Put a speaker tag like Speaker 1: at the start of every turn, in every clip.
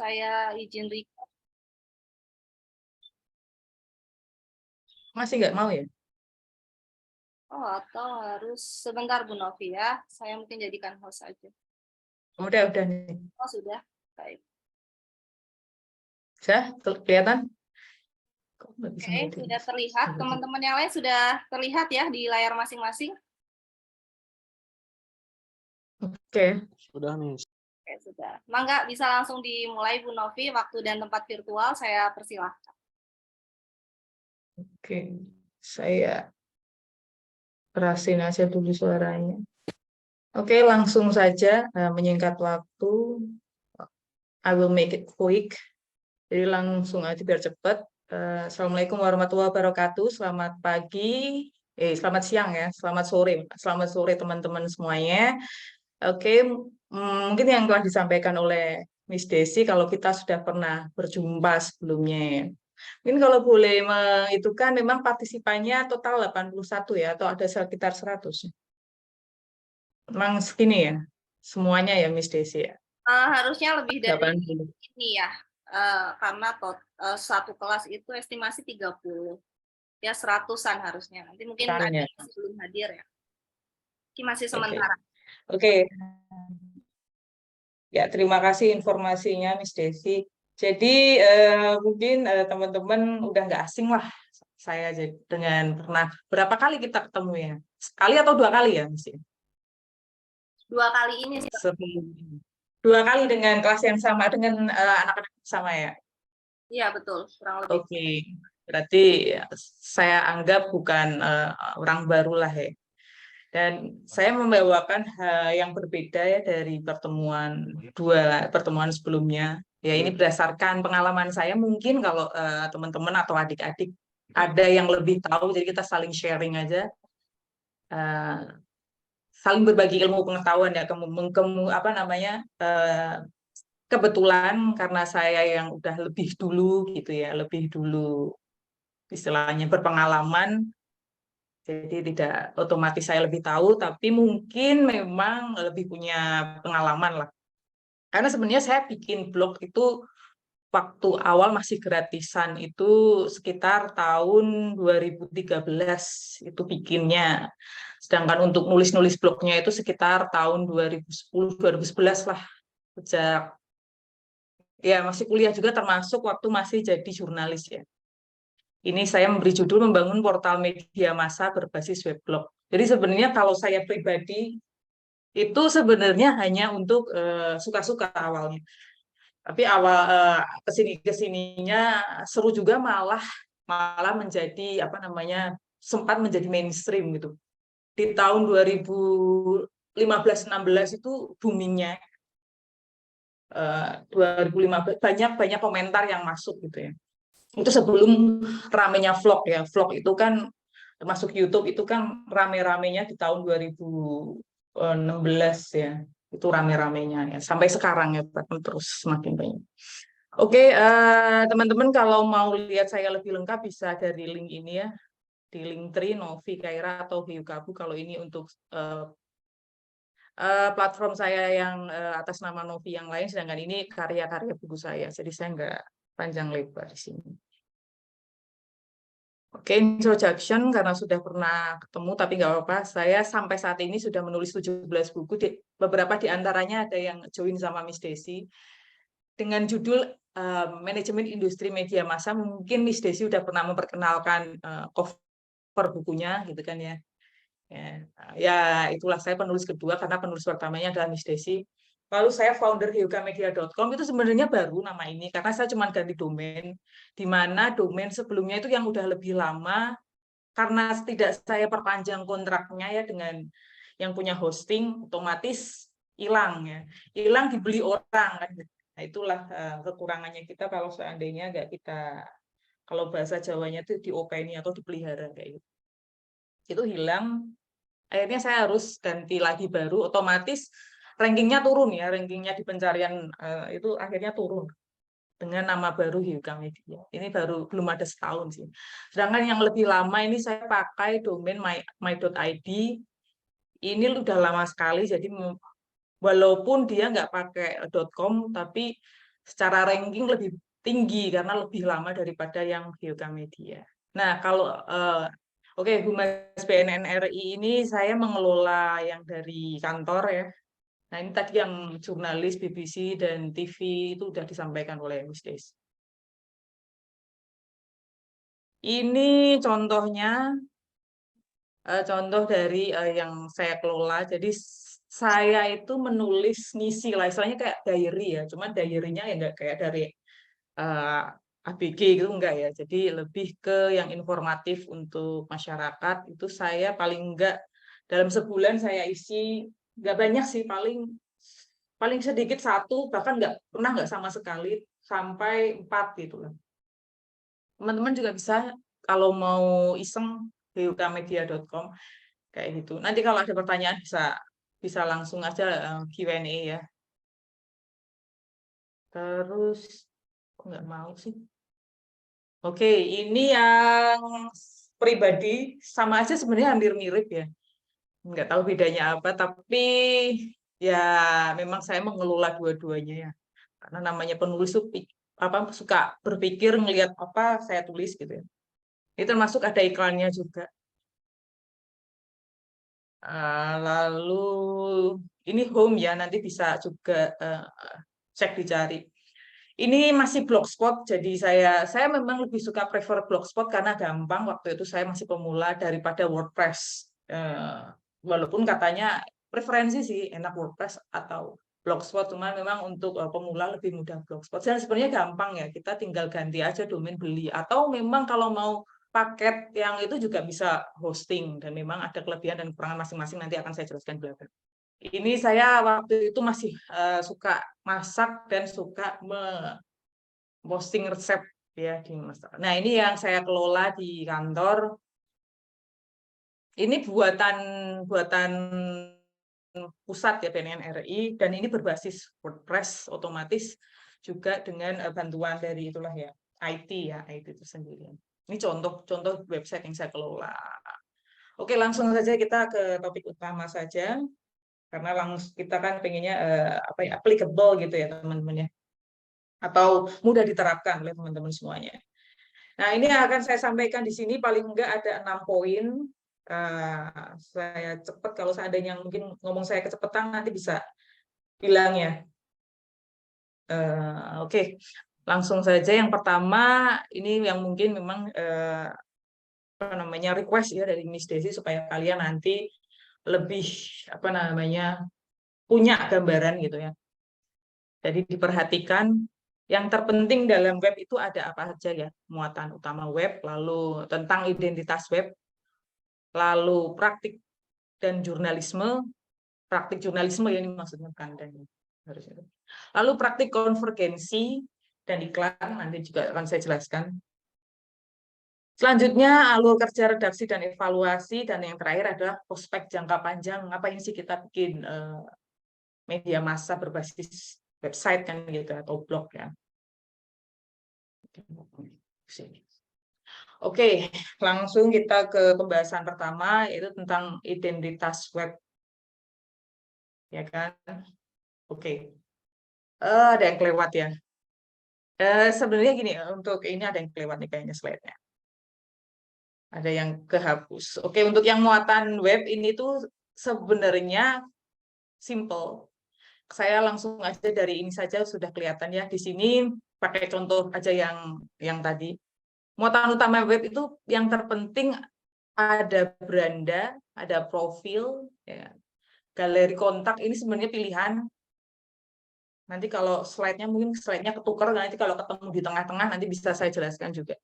Speaker 1: Saya izin record.
Speaker 2: Masih nggak mau ya?
Speaker 1: Oh, atau harus sebentar Bu Novi ya. Saya mungkin jadikan host aja.
Speaker 2: Udah nih.
Speaker 1: Oh, sudah. Baik.
Speaker 2: Sudah kelihatan? Kok nggak bisa
Speaker 1: Oke,
Speaker 2: ngeliatin?
Speaker 1: sudah terlihat. Teman-teman yang lain sudah terlihat ya di layar masing-masing?
Speaker 2: Oke.
Speaker 3: Sudah nih.
Speaker 1: Oke, sudah. Mangga bisa langsung dimulai Bu Novi, waktu dan tempat virtual saya persilahkan.
Speaker 2: Oke. Saya kerasin aja dulu suaranya. Oke, langsung saja menyingkat waktu. I will make it quick. Jadi langsung aja biar cepat. Assalamualaikum warahmatullahi wabarakatuh. Selamat pagi, selamat siang ya, selamat sore teman-teman semuanya. Oke, mungkin yang telah disampaikan oleh Miss Desi kalau kita sudah pernah berjumpa sebelumnya. Mungkin kalau boleh menghitung memang partisipannya total 81 ya, atau ada sekitar 100. Memang segini ya, semuanya ya Miss Desi ya.
Speaker 1: Harusnya lebih dari
Speaker 2: 80.
Speaker 1: ini ya, karena satu kelas itu estimasi 30. Ya 100-an harusnya. Nanti mungkin ada yang masih belum hadir ya. Ini masih sementara.
Speaker 2: Oke. Ya, terima kasih informasinya Miss Desi. Jadi mungkin teman-teman udah nggak asing lah saya dengan pernah berapa kali kita ketemu ya? Sekali atau 2 kali ya Miss?
Speaker 1: 2 kali ini sih.
Speaker 2: 2 kali dengan kelas yang sama, dengan anak-anak sama ya?
Speaker 1: Iya betul, kurang lebih.
Speaker 2: Oke, berarti saya anggap bukan orang baru lah ya. Dan saya membawakan hal yang berbeda ya dari dua pertemuan sebelumnya. Ya ini berdasarkan pengalaman saya, mungkin kalau teman-teman atau adik-adik ada yang lebih tahu, jadi kita saling sharing aja, saling berbagi ilmu pengetahuan ya. Kebetulan karena saya yang udah lebih dulu gitu ya, lebih dulu istilahnya berpengalaman. Jadi tidak otomatis saya lebih tahu, tapi mungkin memang lebih punya pengalaman lah. Karena sebenarnya saya bikin blog itu waktu awal masih gratisan, itu sekitar tahun 2013 itu bikinnya. Sedangkan untuk nulis-nulis blognya itu sekitar tahun 2010-2011 lah. Sejak ya masih kuliah juga, termasuk waktu masih jadi jurnalis ya. Ini saya memberi judul membangun portal media massa berbasis weblog. Jadi sebenarnya kalau saya pribadi itu sebenarnya hanya untuk suka-suka awalnya. Tapi kesininya seru juga, malah menjadi sempat menjadi mainstream gitu. Di tahun 2015-16 itu boomingnya. 2015 banyak komentar yang masuk gitu ya. Itu sebelum ramenya vlog ya. Vlog itu kan termasuk YouTube itu kan rame-ramenya di tahun 2016 ya. Itu rame-ramenya ya. Sampai sekarang ya terus semakin banyak. Oke, teman-teman kalau mau lihat saya lebih lengkap bisa dari link ini ya. Di Linktree, Novi Kaira atau Hyukabu kalau ini untuk platform saya yang atas nama Novi yang lain, sedangkan ini karya-karya buku saya. Jadi saya nggak panjang lebar di sini. Oke, introduction karena sudah pernah ketemu, tapi nggak apa-apa. Saya sampai saat ini sudah menulis 17 buku. Beberapa di antaranya ada yang join sama Miss Desi. Dengan judul Manajemen Industri Media Massa, mungkin Miss Desi sudah pernah memperkenalkan cover bukunya, gitu kan ya. Ya, itulah saya penulis kedua, karena penulis pertamanya adalah Miss Desi. Lalu saya founder hyugamedia.com, itu sebenarnya baru nama ini, karena saya cuma ganti domain, di mana domain sebelumnya itu yang udah lebih lama, karena tidak saya perpanjang kontraknya ya dengan yang punya hosting, otomatis hilang ya. Hilang dibeli orang kan. Nah, itulah kekurangannya kita kalau seandainya nggak kita, kalau bahasa Jawanya itu diopeni atau dipelihara kayak gitu. Itu hilang, akhirnya saya harus ganti lagi baru, otomatis rankingnya turun ya, rankingnya di pencarian itu akhirnya turun dengan nama baru Hyuga Media. Ini baru belum ada setahun sih. Sedangkan yang lebih lama ini saya pakai domain my.id. Ini udah lama sekali, jadi walaupun dia nggak pakai .com, tapi secara ranking lebih tinggi karena lebih lama daripada yang Geokamedia. Nah, kalau oke, Humas BNN RI ini saya mengelola yang dari kantor ya. Nah, ini tadi yang jurnalis BBC dan TV itu sudah disampaikan oleh Miss Desi. Ini contohnya, contoh dari yang saya kelola. Jadi saya itu menulis ngisi lah, istilahnya kayak diary ya. Cuma diary-nya ya nggak kayak dari ABG gitu enggak ya. Jadi lebih ke yang informatif untuk masyarakat. Itu saya paling enggak dalam sebulan saya isi nggak banyak sih, paling sedikit 1, bahkan nggak sama sekali sampai 4 gitu lah. Teman-teman juga bisa kalau mau iseng geokamedia.com kayak gitu. Nanti kalau ada pertanyaan bisa langsung aja Q&A ya. Terus kok nggak mau sih? Oke, ini yang pribadi sama aja sebenarnya hampir mirip ya. Nggak tahu bedanya apa, tapi ya memang saya mengelola dua-duanya ya. Karena namanya penulis tuh suka berpikir ngelihat apa saya tulis gitu ya. Ini termasuk ada iklannya juga. Lalu ini home ya, nanti bisa juga cek dicari. Ini masih blogspot, jadi saya memang lebih suka prefer blogspot karena gampang. Waktu itu saya masih pemula daripada WordPress. Walaupun katanya preferensi sih enak WordPress atau blogspot, cuma memang untuk pemula lebih mudah blogspot. Dan sebenarnya gampang ya, kita tinggal ganti aja domain, beli. Atau memang kalau mau paket yang itu juga bisa hosting, dan memang ada kelebihan dan kekurangan masing-masing, nanti akan saya jelaskan belakang. Ini saya waktu itu masih suka masak dan suka posting resep ya di masak. Nah, ini yang saya kelola di kantor. Ini buatan pusat ya BNN RI, dan ini berbasis WordPress otomatis juga dengan bantuan dari itulah ya IT ya, IT itu sendiri. Ini contoh website yang saya kelola. Oke, langsung saja kita ke topik utama saja. Karena langsung kita kan pengennya applicable gitu ya teman-teman ya, atau mudah diterapkan oleh teman-teman semuanya. Nah, ini akan saya sampaikan di sini paling enggak ada 6 poin. Saya cepat, kalau seandainya mungkin ngomong saya kecepatan nanti bisa bilang ya. Oke, langsung saja. Yang pertama ini yang mungkin memang request ya dari Miss Desi supaya kalian nanti lebih punya gambaran gitu ya. Jadi diperhatikan yang terpenting dalam web itu ada apa saja ya, muatan utama web, lalu tentang identitas web, lalu praktik dan jurnalisme, praktik jurnalisme ya ini maksudnya bukan dan harusnya. Lalu praktik konvergensi dan iklan nanti juga akan saya jelaskan. Selanjutnya alur kerja redaksi dan evaluasi, dan yang terakhir adalah prospek jangka panjang. Ngapain sih kita bikin media massa berbasis website kan gitu atau blog ya. Oke, langsung kita ke pembahasan pertama yaitu tentang identitas web. Ya kan? Oke. Ada yang kelewat ya. Sebenarnya gini, untuk ini ada yang kelewat nih kayaknya slide-nya. Ada yang kehapus. Oke, untuk yang muatan web ini tuh sebenarnya simple. Saya langsung aja dari ini saja sudah kelihatan ya. Di sini pakai contoh aja yang tadi. Muatan utama web itu yang terpenting ada beranda, ada profil, ya. Galeri kontak ini sebenarnya pilihan. Nanti kalau slide-nya mungkin slide-nya ketukar, nanti kalau ketemu di tengah-tengah nanti bisa saya jelaskan juga.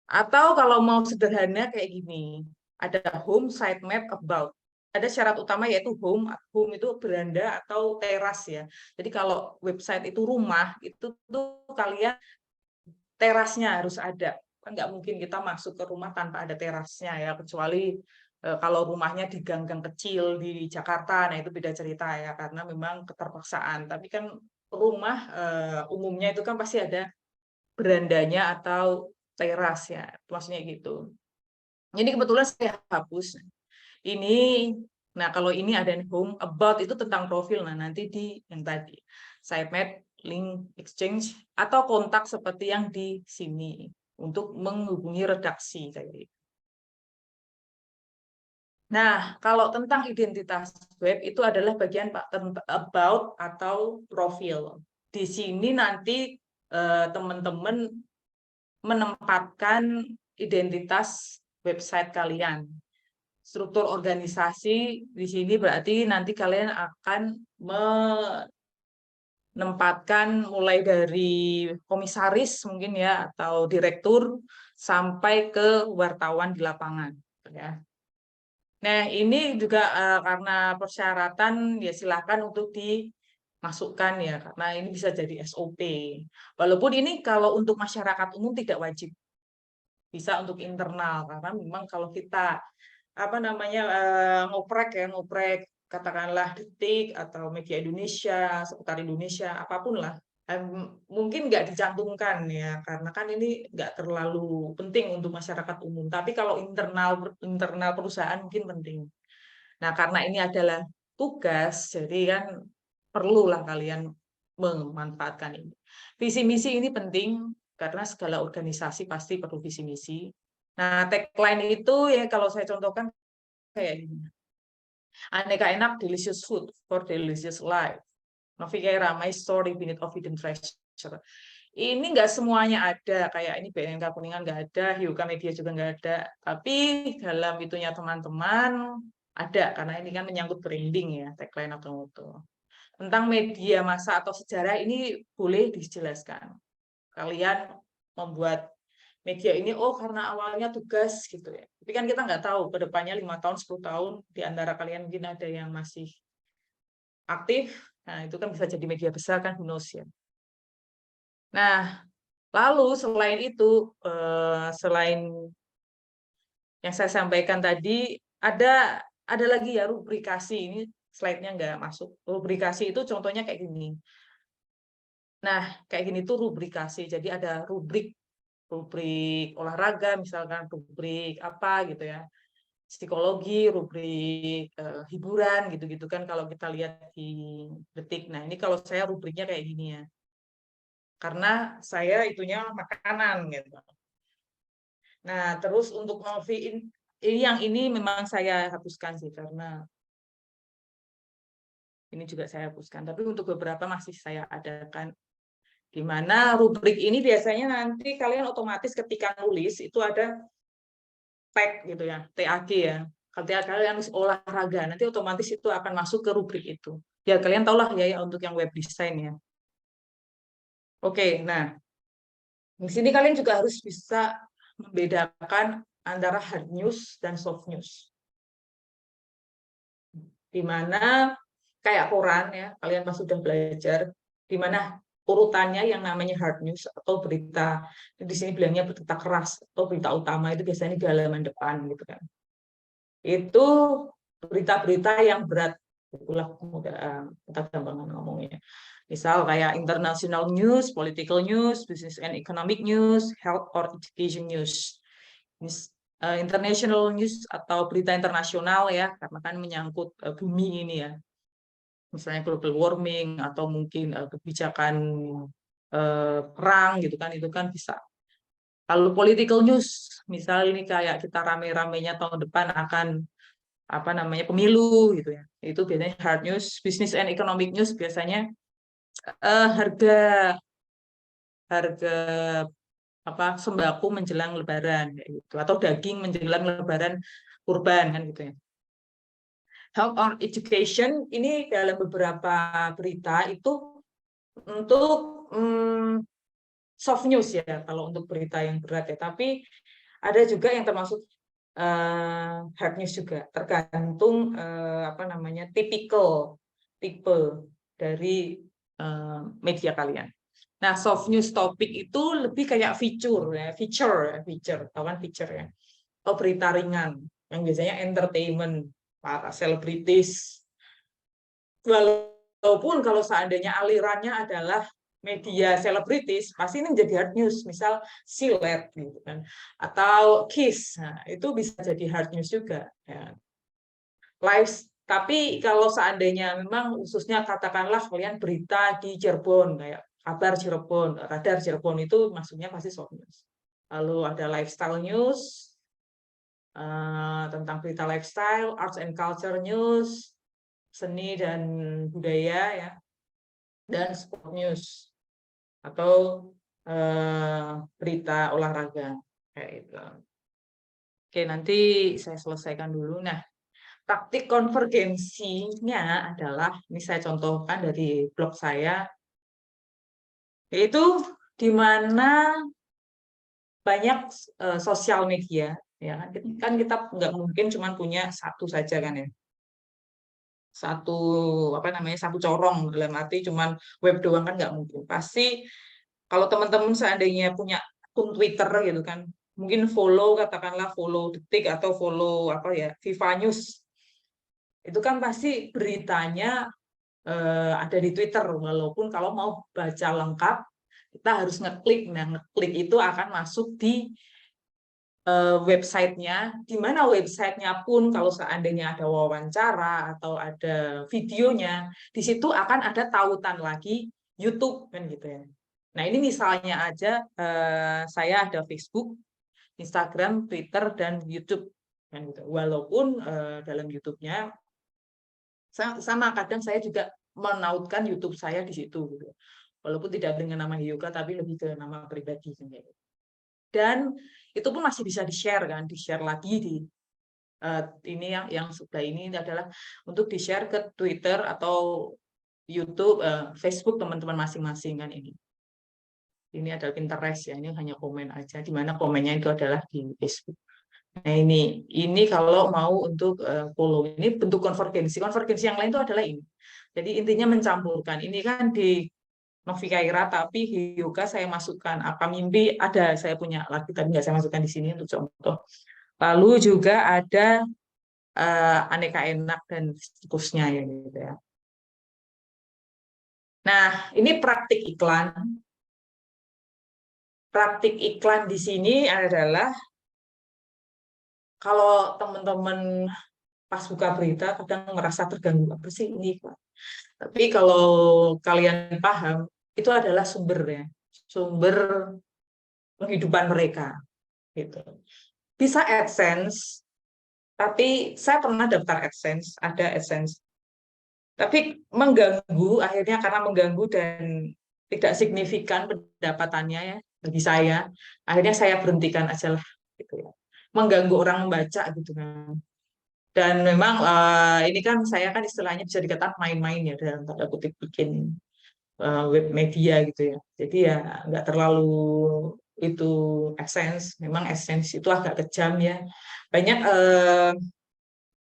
Speaker 2: Atau kalau mau sederhana kayak gini, ada home, sitemap, about. Ada syarat utama yaitu home. Home itu beranda atau teras ya. Jadi kalau website itu rumah, itu tuh kalian terasnya harus ada. Kan nggak mungkin kita masuk ke rumah tanpa ada terasnya ya, kecuali kalau rumahnya di gang-gang kecil di Jakarta, nah itu beda cerita ya, karena memang keterpaksaan. Tapi kan rumah umumnya itu kan pasti ada berandanya atau teras ya, maksudnya gitu. Ini kebetulan saya hapus. Ini, nah kalau ini ada home, about itu tentang profil. Nah nanti di yang tadi, sitemap link exchange atau kontak seperti yang di sini untuk menghubungi redaksi kayak gitu. Nah, kalau tentang identitas web itu adalah bagian about atau profil. Di sini nanti teman-teman menempatkan identitas website kalian. Struktur organisasi di sini berarti nanti kalian akan menempatkan mulai dari komisaris mungkin ya atau direktur sampai ke wartawan di lapangan ya. Nah, ini juga karena persyaratan ya silakan untuk dimasukkan ya karena ini bisa jadi SOP. Walaupun ini kalau untuk masyarakat umum tidak wajib. Bisa untuk internal karena memang kalau kita ngoprek katakanlah Detik atau Media Indonesia, Seputar Indonesia, apapun lah. Mungkin nggak dicantumkan ya karena kan ini nggak terlalu penting untuk masyarakat umum tapi kalau internal perusahaan mungkin penting. Nah karena ini adalah tugas jadi kan perlulah kalian memanfaatkan ini. Visi misi ini penting karena segala organisasi pasti perlu visi misi. Nah tagline itu ya kalau saya contohkan kayak gini, aneka enak delicious food for delicious life. Novi Kaira, My Story, Beneath of Hidden Treasure. Ini nggak semuanya ada, kayak ini BNK Kuningan nggak ada, Hyuga Media juga nggak ada. Tapi dalam itunya teman-teman ada, karena ini kan menyangkut branding ya, tagline atau itu. Tentang media massa atau sejarah ini boleh dijelaskan. Kalian membuat media ini, oh karena awalnya tugas gitu ya. Tapi kan kita nggak tahu, ke depannya 5 tahun, 10 tahun, di antara kalian mungkin ada yang masih aktif, nah itu kan bisa jadi media besar kan, who knows ya. Nah, lalu selain itu, selain yang saya sampaikan tadi, ada lagi ya rubrikasi, ini slide-nya nggak masuk. Rubrikasi itu contohnya kayak gini. Nah, kayak gini tuh rubrikasi, jadi ada rubrik olahraga, misalkan rubrik apa gitu ya, psikologi, rubrik hiburan gitu-gitu kan kalau kita lihat di Detik. Nah, ini kalau saya rubriknya kayak gini ya. Karena saya itunya makanan gitu. Nah, terus untuk Novi yang ini memang saya hapuskan sih karena ini juga saya hapuskan. Tapi untuk beberapa masih saya adakan. Di mana rubrik ini biasanya nanti kalian otomatis ketika nulis itu ada tag gitu ya, TAG ya. Ketika kalian nulis olahraga, nanti otomatis itu akan masuk ke rubrik itu. Ya kalian tahulah ya untuk yang web design ya. Oke, nah di sini kalian juga harus bisa membedakan antara hard news dan soft news. Di mana kayak koran ya, kalian pas sudah belajar, di mana urutannya yang namanya hard news atau berita, di sini bilangnya berita keras atau berita utama itu biasanya di halaman depan gitu kan. Itu berita-berita yang berat, itulah kita gampang ngomongnya. Misal kayak international news, political news, business and economic news, health or education news. International news atau berita internasional ya, karena kan menyangkut bumi ini ya. Misalnya global warming atau mungkin kebijakan perang gitu kan, itu kan bisa. Lalu political news, misal ini kayak kita rame-ramenya tahun depan akan pemilu gitu ya. Itu biasanya hard news. Business and economic news biasanya harga sembako menjelang Lebaran gitu, atau daging menjelang Lebaran kurban kan gitu ya. Health or education ini dalam beberapa berita itu untuk soft news ya kalau untuk berita yang berat ya, tapi ada juga yang termasuk hard news juga, tergantung tipe dari media kalian. Nah, soft news topik itu lebih kayak feature, tahu kan feature ya, atau berita ringan yang biasanya entertainment, para selebritis. Walaupun kalau seandainya alirannya adalah media selebritis, pasti ini menjadi hard news, misal silet gitu kan, atau kiss, nah, itu bisa jadi hard news juga ya. Tapi kalau seandainya memang khususnya katakanlah kalian berita di Cirebon kayak kabar Cirebon, radar Cirebon itu maksudnya pasti short news. Lalu ada lifestyle news, tentang berita lifestyle, arts and culture news, seni dan budaya ya, dan sport news atau berita olahraga kayak itu. Oke, nanti saya selesaikan dulu. Nah, praktik konvergensinya adalah, ini saya contohkan dari blog saya, yaitu di mana banyak sosial media, ya kan kita nggak mungkin cuma punya satu saja kan ya, satu satu corong, dalam arti cuman web doang kan nggak mungkin. Pasti kalau teman-teman seandainya punya akun Twitter gitu kan, mungkin katakanlah follow Detik atau follow Viva News, itu kan pasti beritanya ada di Twitter, walaupun kalau mau baca lengkap kita harus ngeklik. Nah, ngeklik itu akan masuk di websitenya, di mana websitenya pun kalau seandainya ada wawancara atau ada videonya, di situ akan ada tautan lagi YouTube kan gitu ya. Nah, ini misalnya aja saya ada Facebook, Instagram, Twitter, dan YouTube kan gitu. Walaupun dalam YouTube-nya sama, kadang saya juga menautkan YouTube saya di situ gitu. Walaupun tidak dengan nama Yoga tapi lebih ke nama pribadi gitu. Dan itu pun masih bisa di-share kan, di-share lagi di ini yang sebelah ini adalah untuk di-share ke Twitter atau YouTube, Facebook teman-teman masing-masing kan ini. Ini adalah Pinterest ya, ini hanya komen aja, di mana komennya itu adalah di Facebook. Nah, ini kalau mau untuk follow, ini bentuk konvergensi. Konvergensi yang lain itu adalah ini. Jadi intinya mencampurkan. Ini kan di Novi Kaira, tapi Hyuga saya masukkan. Apa Mimpi ada, saya punya lagi, tapi nggak saya masukkan di sini untuk contoh. Lalu juga ada Aneka Enak dan seterusnya ya gitu ya. Nah, ini praktik iklan. Praktik iklan di sini adalah kalau teman-teman pas buka berita kadang merasa terganggu, apa sih ini, Pak? Tapi kalau kalian paham, itu adalah sumber penghidupan mereka gitu. Bisa AdSense, tapi saya pernah daftar AdSense, ada AdSense. Tapi mengganggu, akhirnya karena mengganggu dan tidak signifikan pendapatannya ya bagi saya, akhirnya saya berhentikan aja lah gitu ya. Mengganggu orang membaca gitu kan. Dan memang ini kan saya kan istilahnya bisa dikatakan main-main ya dalam tanda kutip bikin web media gitu ya. Jadi ya nggak terlalu itu AdSense. Memang AdSense itu agak kejam ya. Banyak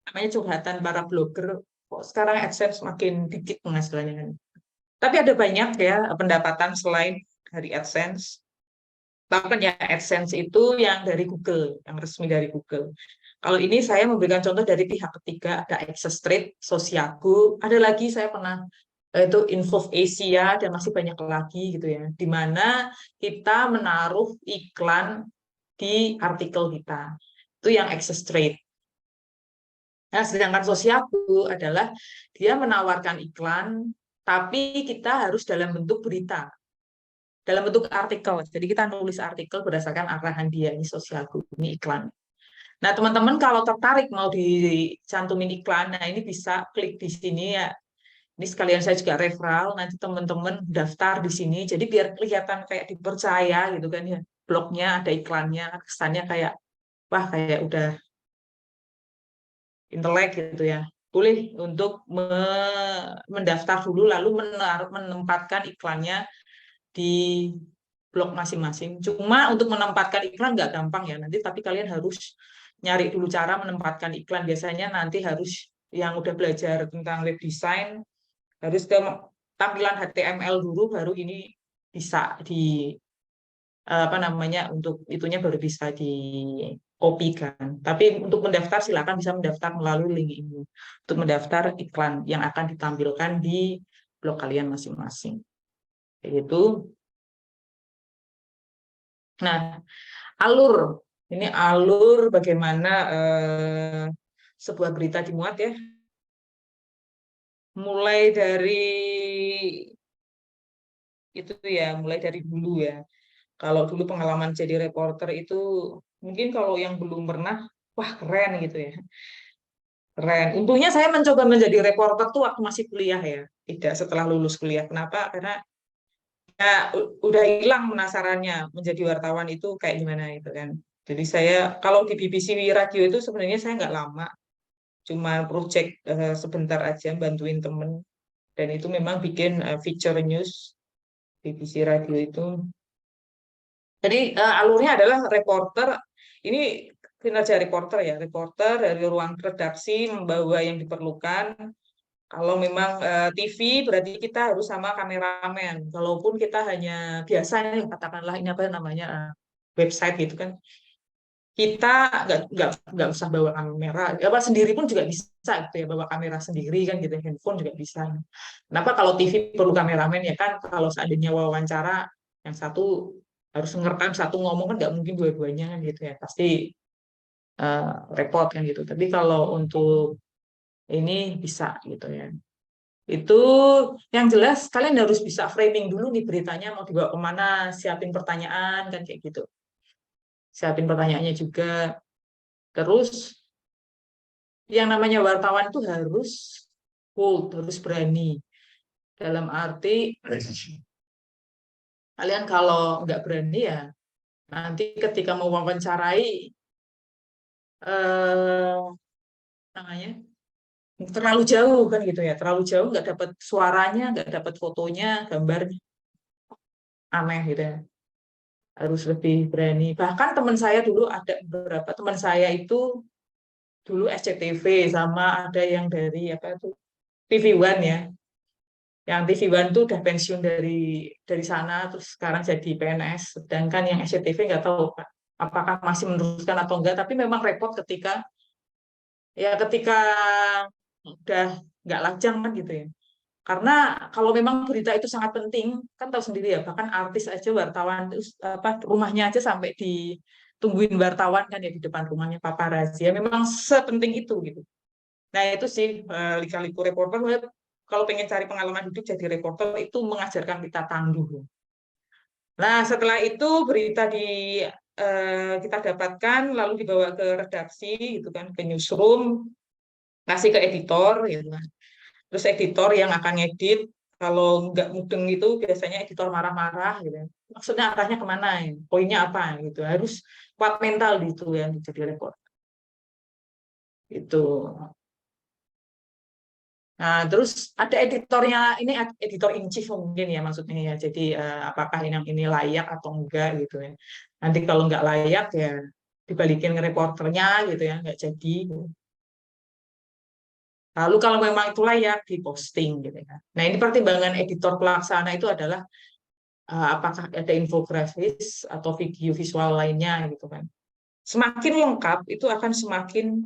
Speaker 2: namanya curhatan para blogger. Kok sekarang AdSense makin dikit penghasilannya kan. Tapi ada banyak ya pendapatan selain dari AdSense. Bahkan ya AdSense itu yang dari Google, yang resmi dari Google. Kalau ini saya memberikan contoh dari pihak ketiga, ada Access Trade, Sosiago, ada lagi saya pernah itu Info Asia dan masih banyak lagi gitu ya, di mana kita menaruh iklan di artikel kita. Itu yang Access Trade. Nah, sedangkan Sosiago adalah dia menawarkan iklan, tapi kita harus dalam bentuk berita, dalam bentuk artikel. Jadi kita nulis artikel berdasarkan arahan dia, ini Sosiago, ini iklan. Nah, teman-teman kalau tertarik mau dicantumin iklan, nah ini bisa klik di sini ya. Ini sekalian saya juga referral, nanti teman-teman daftar di sini. Jadi biar kelihatan kayak dipercaya gitu kan ya. Blognya ada iklannya, kesannya kayak, wah kayak udah intelek gitu ya. Boleh untuk mendaftar dulu, lalu menempatkan iklannya di blog masing-masing. Cuma untuk menempatkan iklan nggak gampang ya nanti, tapi kalian harus nyari dulu cara menempatkan iklan. Biasanya nanti harus yang udah belajar tentang web design, harus ke tampilan HTML dulu, baru ini bisa di untuk itunya baru bisa dikopikan. Tapi untuk mendaftar silakan bisa mendaftar melalui link ini untuk mendaftar iklan yang akan ditampilkan di blog kalian masing-masing. Kayak gitu. Nah, alur. Ini alur bagaimana sebuah berita dimuat ya. Mulai dari itu ya mulai dari dulu ya. Kalau dulu pengalaman jadi reporter itu mungkin kalau yang belum pernah, wah keren gitu ya. Keren. Untungnya saya mencoba menjadi reporter tuh waktu masih kuliah ya, tidak setelah lulus kuliah. Kenapa? Karena ya udah hilang penasarannya menjadi wartawan itu kayak gimana itu kan. Jadi saya kalau di BBC Radio itu sebenarnya saya nggak lama, cuma project sebentar aja bantuin temen. Dan itu memang bikin feature news BBC Radio itu. Jadi alurnya adalah reporter, ini kinerja reporter ya, reporter dari ruang redaksi membawa yang diperlukan. Kalau memang TV berarti kita harus sama kameramen. Kalaupun kita hanya biasa nih, katakanlah ini apa namanya website gitu kan, kita nggak usah bawa kamera. Apa sendiri pun juga bisa gitu ya, bawa kamera sendiri kan gitu, handphone juga bisa. Kenapa kalau TV perlu kameramen ya kan? Kalau seandainya wawancara yang satu harus ngerekam satu ngomong kan nggak mungkin dua-duanya kan gitu ya, pasti eh, repot kan gitu. Tapi kalau untuk ini bisa gitu ya. Itu yang jelas kalian harus bisa framing dulu nih beritanya mau dibawa kemana, siapin pertanyaan kan kayak gitu. Siapin pertanyaannya juga. Terus yang namanya wartawan itu harus bold, harus berani. Dalam arti kalian kalau nggak berani ya nanti ketika mau wawancarai eh, namanya terlalu jauh kan gitu ya, terlalu jauh nggak dapat suaranya, nggak dapat fotonya, gambarnya aneh gitu ya. Harus lebih berani. Bahkan teman saya dulu ada beberapa teman saya itu dulu SCTV sama ada yang dari apa itu TV One ya. Yang TV One tuh udah pensiun dari sana terus sekarang jadi PNS. Sedangkan yang SCTV nggak tahu Pak, apakah masih meneruskan atau enggak. Tapi memang repot ketika udah nggak lajang kan gitu ya. Karena kalau memang berita itu sangat penting, kan tahu sendiri ya, bahkan artis aja wartawan itu apa rumahnya aja sampai ditungguin wartawan kan ya di depan rumahnya paparazzi. Ya memang sepenting itu gitu. Nah, itu sih lika-liku reporter kalau pengen cari pengalaman hidup jadi reporter itu mengajarkan kita tangguh. Nah, setelah itu berita kita dapatkan lalu dibawa ke redaksi gitu kan, ke newsroom, kasih ke editor gitu kan. Terus editor yang akan ngedit, kalau nggak mudeng itu biasanya editor marah-marah gitu. Maksudnya arahnya kemana ya? Poinnya apa gitu. Harus kuat mental gitu ya jadi report. Itu. Nah, terus ada editornya, ini editor in chief mungkin ya maksudnya ya. Jadi apakah ini layak atau enggak gitu ya. Nanti kalau nggak layak ya dibalikin ke reporternya gitu ya, nggak jadi. Lalu kalau memang itu layak diposting gitu ya. Nah, ini pertimbangan editor pelaksana itu adalah apakah ada infografis atau video visual lainnya gitu kan. Semakin lengkap itu akan semakin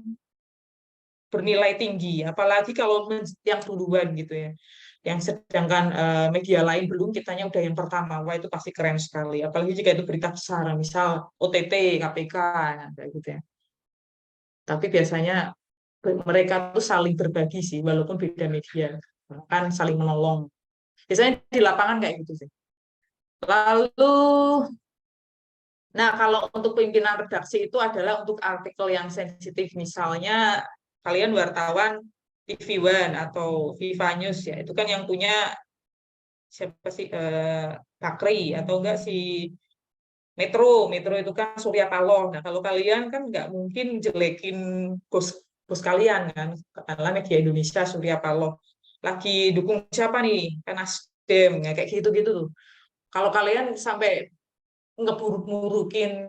Speaker 2: bernilai tinggi, apalagi kalau yang duluan gitu ya. Yang sedangkan media lain belum, kitanya udah yang pertama, wah itu pasti keren sekali. Apalagi jika itu berita besar, misal OTT, KPK, kayak gitu ya. Tapi biasanya mereka tuh saling berbagi sih, walaupun beda media, bahkan saling menolong. Biasanya di lapangan kayak gitu sih. Lalu nah, kalau untuk pimpinan redaksi itu adalah untuk artikel yang sensitif, misalnya kalian wartawan TV One atau Viva News ya, itu kan yang punya siapa sih Bakri atau enggak si Metro itu kan Surya Paloh. Nah, kalau kalian kan nggak mungkin jelekin bos bos kalian kan, katakanlah media Indonesia Surya Paloh lagi dukung siapa nih, kan Nasdem, ya, kayak gitu-gitu tuh. Kalau kalian sampai ngeburuk-murukin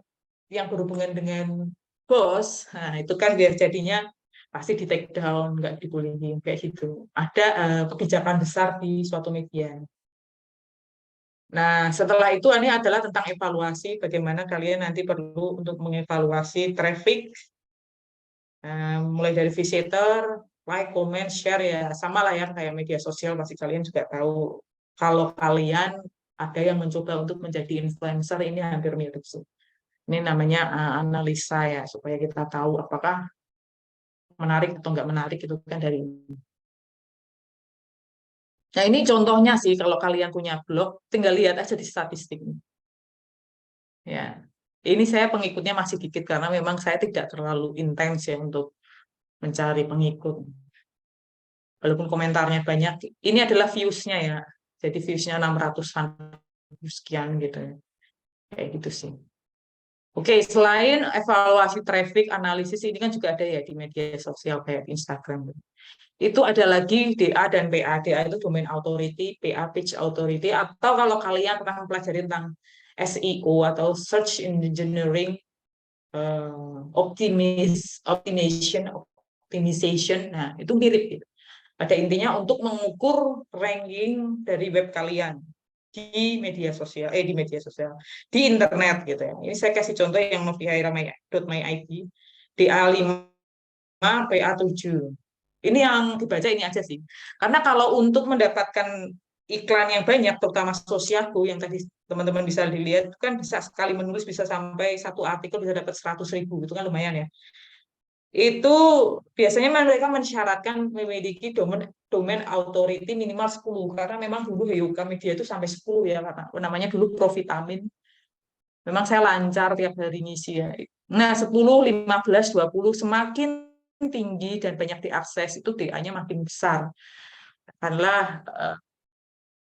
Speaker 2: yang berhubungan dengan bos, nah itu kan biar jadinya pasti di take down, nggak dibolehin kayak gitu. Ada kebijakan besar di suatu media. Nah, setelah itu ini adalah tentang evaluasi, bagaimana kalian nanti perlu untuk mengevaluasi traffic, mulai dari visitor, like, comment, share ya, sama lah ya kayak media sosial, pasti kalian juga tahu. Kalau kalian ada yang mencoba untuk menjadi influencer, ini hampir mirip sih. Ini namanya analisa ya, supaya kita tahu apakah menarik atau nggak menarik itu kan dari ini. Nah, ini contohnya sih, kalau kalian punya blog, tinggal lihat aja di statistik. Ya, ini saya pengikutnya masih dikit karena memang saya tidak terlalu intens ya untuk mencari pengikut. Walaupun komentarnya banyak, ini adalah views-nya ya. Jadi views-nya 600-an sekian gitu ya. Kayak gitu sih. Oke, selain evaluasi traffic, analisis, ini kan juga ada ya di media sosial kayak Instagram. Itu ada lagi DA dan PA. DA itu domain authority, PA page authority, atau kalau kalian pernah mempelajari tentang SEO atau search engineering optimization, nah itu mirip gitu. Pada intinya untuk mengukur ranking dari web kalian di media sosial, di internet gitu ya. Ini saya kasih contoh yang novihaira.my.id, DA5, PA7. Ini yang dibaca ini aja sih. Karena kalau untuk mendapatkan iklan yang banyak, terutama sosialku yang tadi teman-teman bisa dilihat, kan bisa sekali menulis bisa sampai satu artikel bisa dapat 100.000, itu kan lumayan ya. Itu biasanya mereka mensyaratkan memiliki domain authority minimal 10, karena memang dulu Heyuka Media itu sampai 10 ya, karena namanya dulu Profitamin. Memang saya lancar tiap hari ngisi ya. Nah, 10, 15, 20 semakin tinggi dan banyak diakses itu DA-nya makin besar. Katakanlah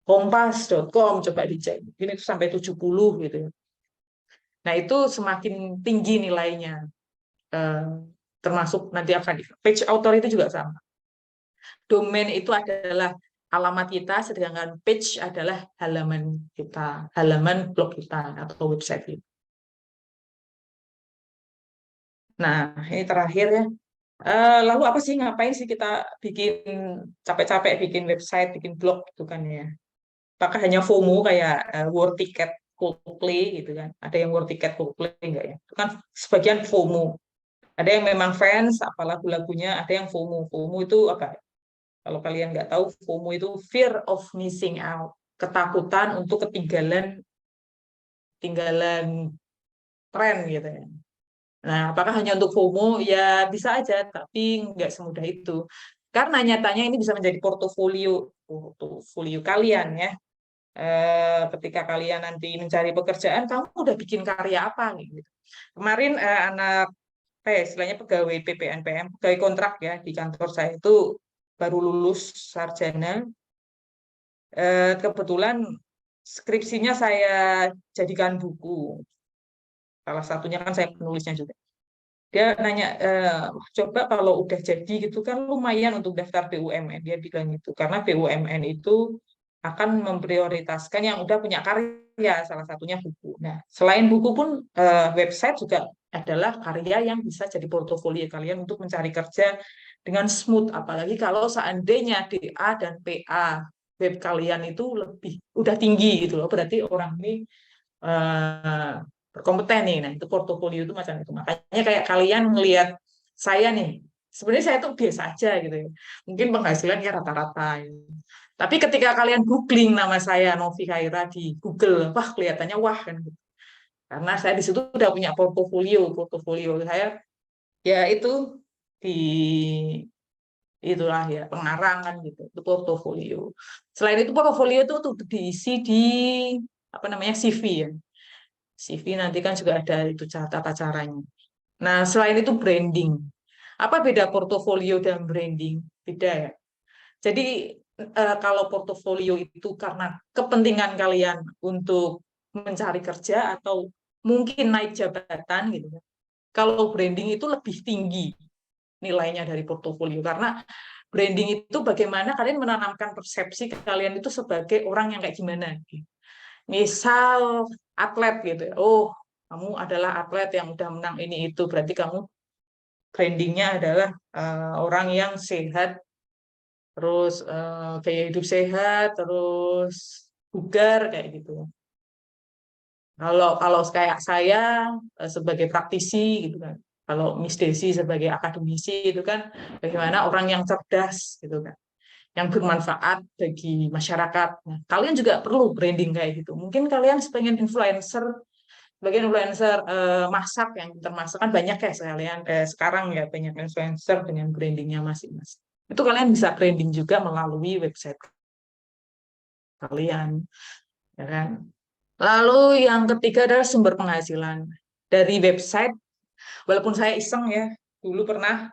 Speaker 2: kompas.com coba dicek. Ini itu sampai 70 gitu ya. Nah, itu semakin tinggi nilainya. Eh, Termasuk nanti akan page author itu juga sama. Domain itu adalah alamat kita, sedangkan page adalah halaman kita, halaman blog kita atau website kita. Nah, ini terakhir ya. Lalu apa sih, ngapain sih kita bikin capek-capek bikin website, bikin blog gitu kan ya? Apakah hanya FOMO kayak war ticket Coldplay gitu kan? Ada yang war ticket Coldplay enggak ya? Itu kan sebagian FOMO. Ada yang memang fans, apa lagu-lagunya, ada yang FOMO. FOMO itu apa? Kalau kalian nggak tahu, FOMO itu fear of missing out, ketakutan untuk ketinggalan tren gitu ya. Nah, apakah hanya untuk FOMO? Ya bisa aja, tapi nggak semudah itu. Karena nyatanya ini bisa menjadi portofolio kalian ya. Ketika kalian nanti mencari pekerjaan, kamu udah bikin karya apa gitu. Kemarin anak istilahnya pegawai PPNPM, pegawai kontrak ya di kantor saya itu baru lulus sarjana. Kebetulan skripsinya saya jadikan buku. Salah satunya kan saya penulisnya juga. Dia nanya, coba kalau udah jadi gitu kan lumayan untuk daftar BUMN. Dia bilang gitu. Karena BUMN itu akan memprioritaskan yang udah punya karya, salah satunya buku. Nah, selain buku pun website juga adalah karya yang bisa jadi portofolio kalian untuk mencari kerja dengan smooth. Apalagi kalau seandainya DA dan PA web kalian itu lebih udah tinggi gitu loh. Berarti orang ini eh, berkompeten nih. Nah, itu portofolio itu macam itu. Makanya kayak kalian melihat saya nih, sebenarnya saya tuh biasa aja gitu ya. Mungkin penghasilan ya rata-rata. Gitu. Tapi ketika kalian googling nama saya Novi Khaira di Google, wah kelihatannya wah kan gitu. Karena saya di situ udah punya portofolio saya ya itu di itulah ya pengarang kan gitu. Itu portofolio. Selain itu portofolio itu tuh diisi di apa namanya CV ya. CV nanti kan juga ada itu tata caranya. Nah, selain itu branding. Apa beda portofolio dan branding? Beda ya. Jadi kalau portofolio itu karena kepentingan kalian untuk mencari kerja atau mungkin naik jabatan gitu kan. Kalau branding itu lebih tinggi nilainya dari portofolio karena branding itu bagaimana kalian menanamkan persepsi kalian itu sebagai orang yang kayak gimana. Gitu. Misal atlet gitu ya. Oh, kamu adalah atlet yang udah menang ini itu, berarti kamu brandingnya adalah orang yang sehat, terus gaya hidup sehat, terus bugar kayak gitu. Kalau kalau kayak saya sebagai praktisi gitu kan. Kalau Miss Desi sebagai akademisi itu kan bagaimana orang yang cerdas gitu kan, yang bermanfaat bagi masyarakat. Nah, kalian juga perlu branding kayak gitu. Mungkin kalian sebagai influencer, masak yang termasuk kan banyak ya sekalian sekarang ya banyak influencer dengan brandingnya masing-masing. Itu kalian bisa branding juga melalui website kalian, ya kan? Lalu yang ketiga adalah sumber penghasilan dari website. Walaupun saya iseng ya, dulu pernah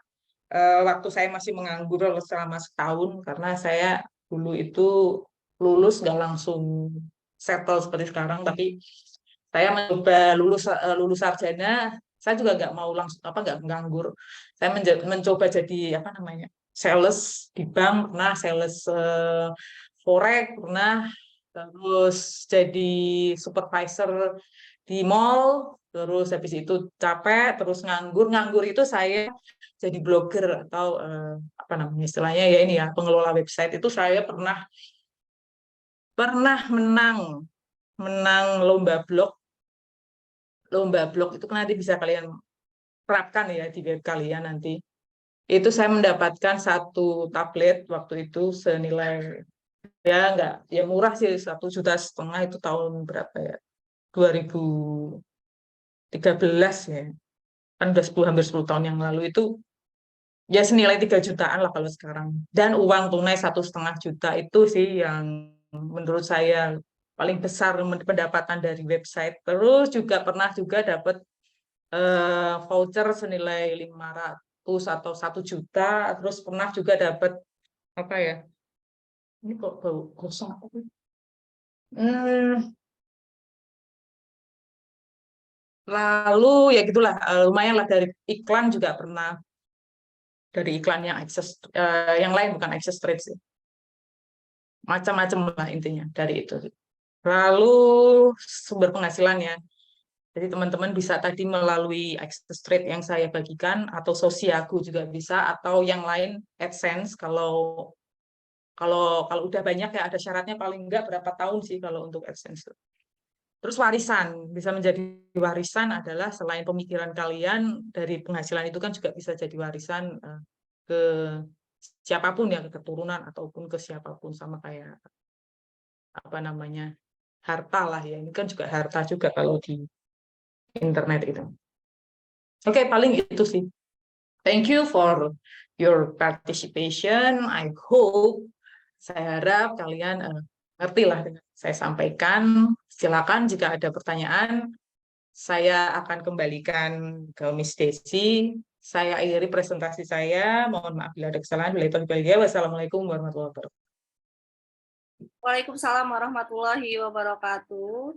Speaker 2: waktu saya masih menganggur selama setahun, karena saya dulu itu lulus nggak langsung settle seperti sekarang, tapi saya mencoba lulus sarjana. Saya juga nggak mau langsung nggak nganggur. Saya mencoba jadi apa namanya, sales di bank, pernah sales forex, pernah terus jadi supervisor di mall, terus habis itu capek, terus nganggur itu saya jadi blogger atau apa namanya istilahnya ya, ini ya, pengelola website. Itu saya pernah pernah menang menang lomba blog itu kan nanti bisa kalian terapkan ya di web kalian nanti. Itu saya mendapatkan satu tablet waktu itu senilai, ya nggak, ya murah sih, 1,5 juta itu tahun berapa ya, 2013 ya, kan udah hampir 10 tahun yang lalu. Itu ya senilai 3 jutaan lah kalau sekarang, dan uang tunai 1,5 juta. Itu sih yang menurut saya paling besar pendapatan dari website. Terus juga pernah juga dapat voucher senilai 500 atau 1 juta. Terus pernah juga dapat apa ya, ini kok bau gosong apa sih? Lalu ya gitulah, lumayan lah dari iklan juga pernah, dari iklan yang yang lain bukan access trade sih, macam-macam lah intinya dari itu. Lalu sumber penghasilannya, jadi teman-teman bisa tadi melalui access trade yang saya bagikan, atau Sosiaku juga bisa, atau yang lain AdSense. Kalau kalau kalau udah banyak ya, ada syaratnya paling enggak berapa tahun sih kalau untuk AdSense. Terus warisan, bisa menjadi warisan adalah selain pemikiran kalian, dari penghasilan itu kan juga bisa jadi warisan ke siapapun ya, ke keturunan ataupun ke siapapun, sama kayak apa namanya, harta lah ya. Ini kan juga harta juga kalau di internet itu. Oke, paling itu sih. Thank you for your participation. I hope, saya harap kalian ngerti lah dengan saya sampaikan. Silakan jika ada pertanyaan, saya akan kembalikan ke Miss Desi. Saya akhiri presentasi saya. Mohon maaf bila ada kesalahan. Wassalamualaikum warahmatullahi wabarakatuh.
Speaker 1: Waalaikumsalam warahmatullahi wabarakatuh.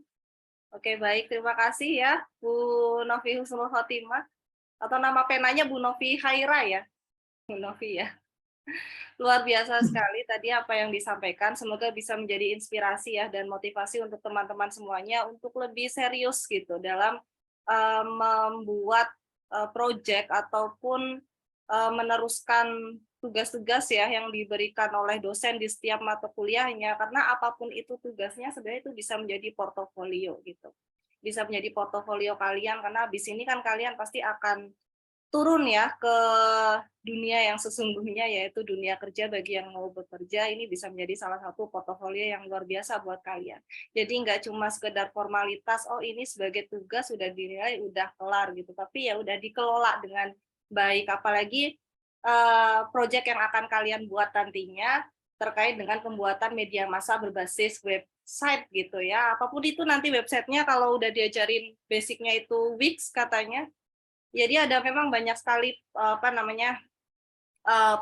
Speaker 1: Oke, baik. Terima kasih ya, Bu Novi Husnul Khotimah. Atau nama penanya Bu Novi Haira ya? Bu Novi ya. Luar biasa sekali tadi apa yang disampaikan. Semoga bisa menjadi inspirasi ya dan motivasi untuk teman-teman semuanya untuk lebih serius gitu dalam membuat project ataupun meneruskan tugas-tugas ya yang diberikan oleh dosen di setiap mata kuliahnya, karena apapun itu tugasnya sebenarnya itu bisa menjadi portofolio gitu. Bisa menjadi portofolio kalian, karena habis ini kan kalian pasti akan turun ya ke dunia yang sesungguhnya, yaitu dunia kerja. Bagi yang mau bekerja, ini bisa menjadi salah satu portofolio yang luar biasa buat kalian. Jadi nggak cuma sekedar formalitas, oh ini sebagai tugas sudah dinilai, udah kelar gitu, tapi ya udah dikelola dengan baik. Apalagi proyek yang akan kalian buat nantinya terkait dengan pembuatan media massa berbasis website gitu ya. Apapun itu nanti websitenya, kalau udah diajarin basicnya itu Wix katanya, jadi ada memang banyak sekali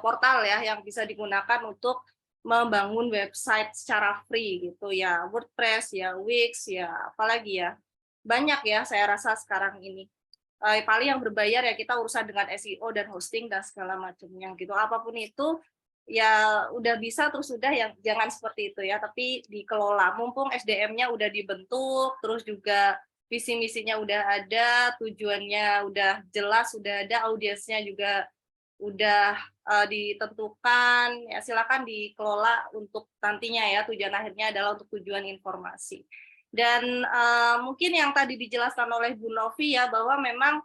Speaker 1: portal ya yang bisa digunakan untuk membangun website secara free gitu ya, WordPress ya, Wix ya, apalagi ya, banyak ya saya rasa sekarang ini. Paling yang berbayar ya kita urusan dengan SEO dan hosting dan segala macamnya gitu. Apapun itu ya udah bisa, terus udah, yang jangan seperti itu ya, tapi dikelola. Mumpung SDM-nya udah dibentuk, terus juga visi misinya udah ada, tujuannya udah jelas, udah ada, audiensnya juga udah ditentukan, ya silakan dikelola untuk nantinya ya, tujuan akhirnya adalah untuk tujuan informasi. Dan mungkin yang tadi dijelaskan oleh Bu Novi ya, bahwa memang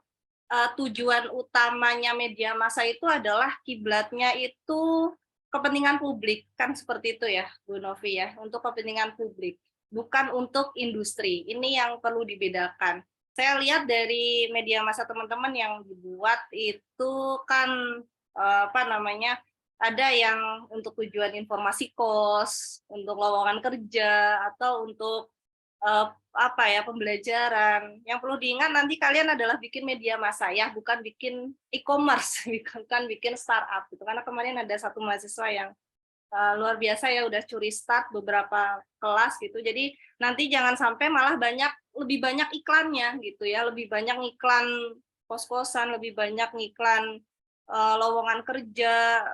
Speaker 1: tujuan utamanya media massa itu adalah kiblatnya itu kepentingan publik, kan seperti itu ya Bu Novi ya, untuk kepentingan publik, bukan untuk industri. Ini yang perlu dibedakan. Saya lihat dari media massa teman-teman yang dibuat itu kan Ada yang untuk tujuan informasi kos, untuk lowongan kerja, atau untuk apa ya, pembelajaran. Yang perlu diingat nanti kalian adalah bikin media massa ya, bukan bikin e-commerce, bukan bikin startup gitu. Karena kemarin ada satu mahasiswa yang luar biasa ya, udah curi start beberapa kelas gitu. Jadi nanti jangan sampai malah lebih banyak iklannya gitu ya, lebih banyak iklan kos-kosan, lebih banyak iklan lowongan kerja,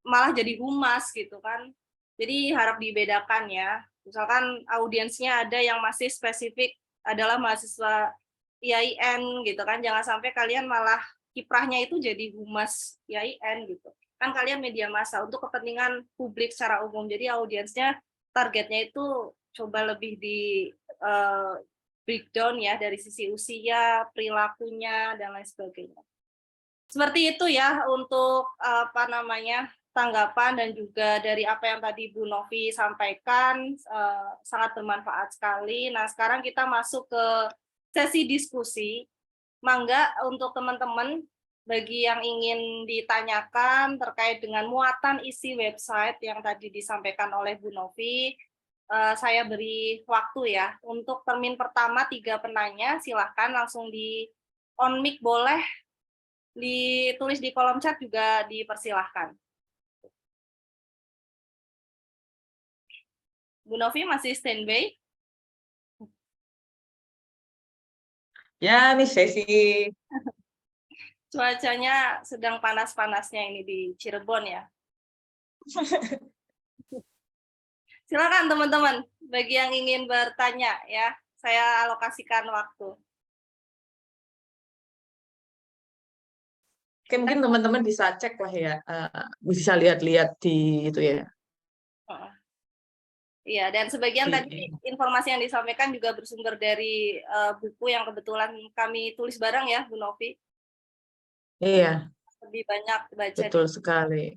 Speaker 1: malah jadi humas gitu kan. Jadi harap dibedakan ya. Misalkan audiensnya ada yang masih spesifik adalah mahasiswa IAIN gitu kan, jangan sampai kalian malah kiprahnya itu jadi humas IAIN gitu. Kan kalian media massa untuk kepentingan publik secara umum. Jadi audiensnya, targetnya itu coba lebih di breakdown ya dari sisi usia, perilakunya, dan lain sebagainya. Seperti itu ya untuk tanggapan dan juga dari apa yang tadi Bu Novi sampaikan, sangat bermanfaat sekali. Nah, sekarang kita masuk ke sesi diskusi. Mangga untuk teman-teman, bagi yang ingin ditanyakan terkait dengan muatan isi website yang tadi disampaikan oleh Bu Novi, saya beri waktu ya. Untuk termin pertama 3 penanya, silahkan langsung di on mic boleh, ditulis di kolom chat juga dipersilahkan. Bu Novi masih standby?
Speaker 2: Ya, Miss Desi.
Speaker 1: Cuacanya sedang panas-panasnya ini di Cirebon ya. Silakan teman-teman, bagi yang ingin bertanya ya, saya alokasikan waktu.
Speaker 2: Oke, mungkin teman-teman bisa cek lah ya, bisa lihat-lihat di itu ya.
Speaker 1: Iya, dan sebagian tadi informasi yang disampaikan juga bersumber dari buku yang kebetulan kami tulis bareng ya, Bu Novi.
Speaker 2: Iya,
Speaker 1: Lebih banyak baca.
Speaker 2: betul sekali.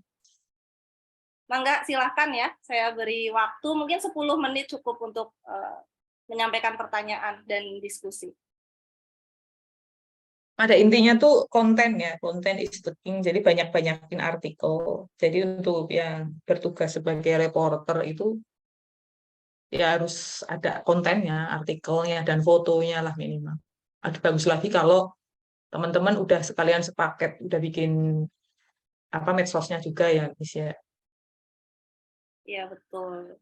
Speaker 1: Mangga, silahkan ya, saya beri waktu mungkin 10 menit cukup untuk menyampaikan pertanyaan dan diskusi.
Speaker 2: Pada intinya tuh konten ya, konten is the king. Jadi banyak-banyakin artikel. Jadi untuk yang bertugas sebagai reporter itu ya harus ada kontennya, artikelnya, dan fotonya lah minimal. Ada bagus lagi kalau teman-teman udah sekalian sepaket, udah bikin apa medsosnya juga ya, bisa.
Speaker 1: Iya, betul.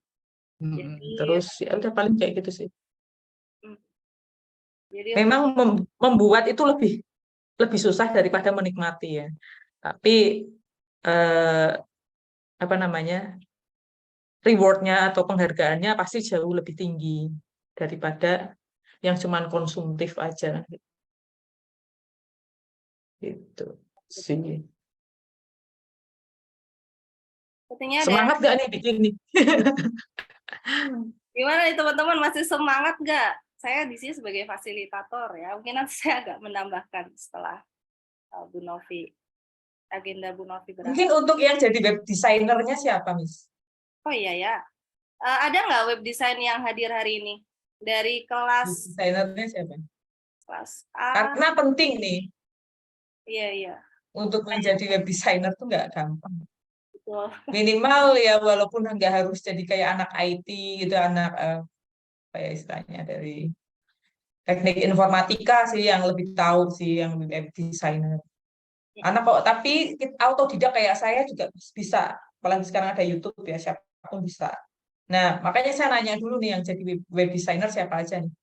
Speaker 1: Jadi,
Speaker 2: Terus ya udah paling kayak gitu sih.
Speaker 1: jadi
Speaker 2: Memang membuat itu lebih susah daripada menikmati ya. Tapi eh, apa namanya, rewardnya atau penghargaannya pasti jauh lebih tinggi daripada yang cuman konsumtif aja. Gitu sih.
Speaker 1: sepertinya ada
Speaker 2: Semangat gak nih bikin nih?
Speaker 1: gimana nih teman-teman, masih semangat nggak? Saya di sini sebagai fasilitator ya, mungkin nanti saya agak menambahkan setelah Bu Novi, agenda Bu Novi berakhir.
Speaker 2: Mungkin untuk yang jadi web desainernya siapa, Miss?
Speaker 1: Oh iya ya, ada nggak web design yang hadir hari ini dari kelas
Speaker 2: Web desainernya siapa?
Speaker 1: A?
Speaker 2: Karena penting nih,
Speaker 1: Iya iya,
Speaker 2: untuk menjadi web designer tuh nggak gampang.
Speaker 1: betul.
Speaker 2: Minimal ya walaupun nggak harus jadi kayak anak IT gitu, anak apa ya istilahnya dari teknik informatika sih yang lebih tahu sih yang web designer. Anak kok tapi autodidak kayak saya juga bisa. Apalagi sekarang ada YouTube ya, siapapun bisa. Nah, makanya saya nanya dulu nih yang jadi web designer siapa aja nih.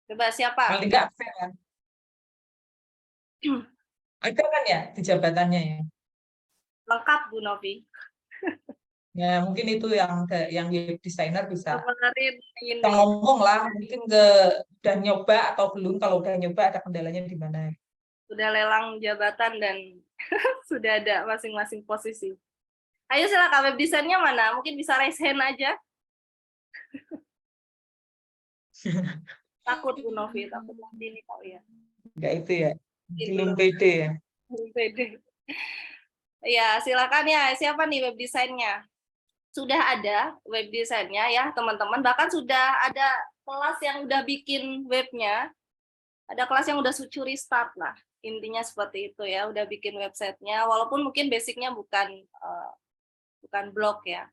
Speaker 1: Coba siapa?
Speaker 2: Paling nggak fair kan? Ada kan ya di jabatannya ya.
Speaker 1: Lengkap Bu Novi.
Speaker 2: Ya mungkin itu yang web designer bisa
Speaker 1: Kemarin
Speaker 2: kita
Speaker 1: ini
Speaker 2: ngomong lah, mungkin udah nyoba atau belum, kalau udah nyoba ada kendalanya di mana.
Speaker 1: sudah lelang jabatan dan sudah ada masing-masing posisi. Ayo silakan, web desainnya mana? Mungkin bisa raise hand aja. Takut Bu Novi, takut nanti ini kok ya.
Speaker 2: Enggak itu ya, belum
Speaker 1: Belum
Speaker 2: pede ya.
Speaker 1: pede. Ya, silakan ya. Siapa nih web desainnya? Sudah ada web desainnya ya, teman-teman. Bahkan sudah ada kelas yang udah bikin webnya. Ada kelas yang udah curi start lah. Intinya seperti itu ya, udah bikin websitenya, walaupun mungkin basicnya bukan blog ya.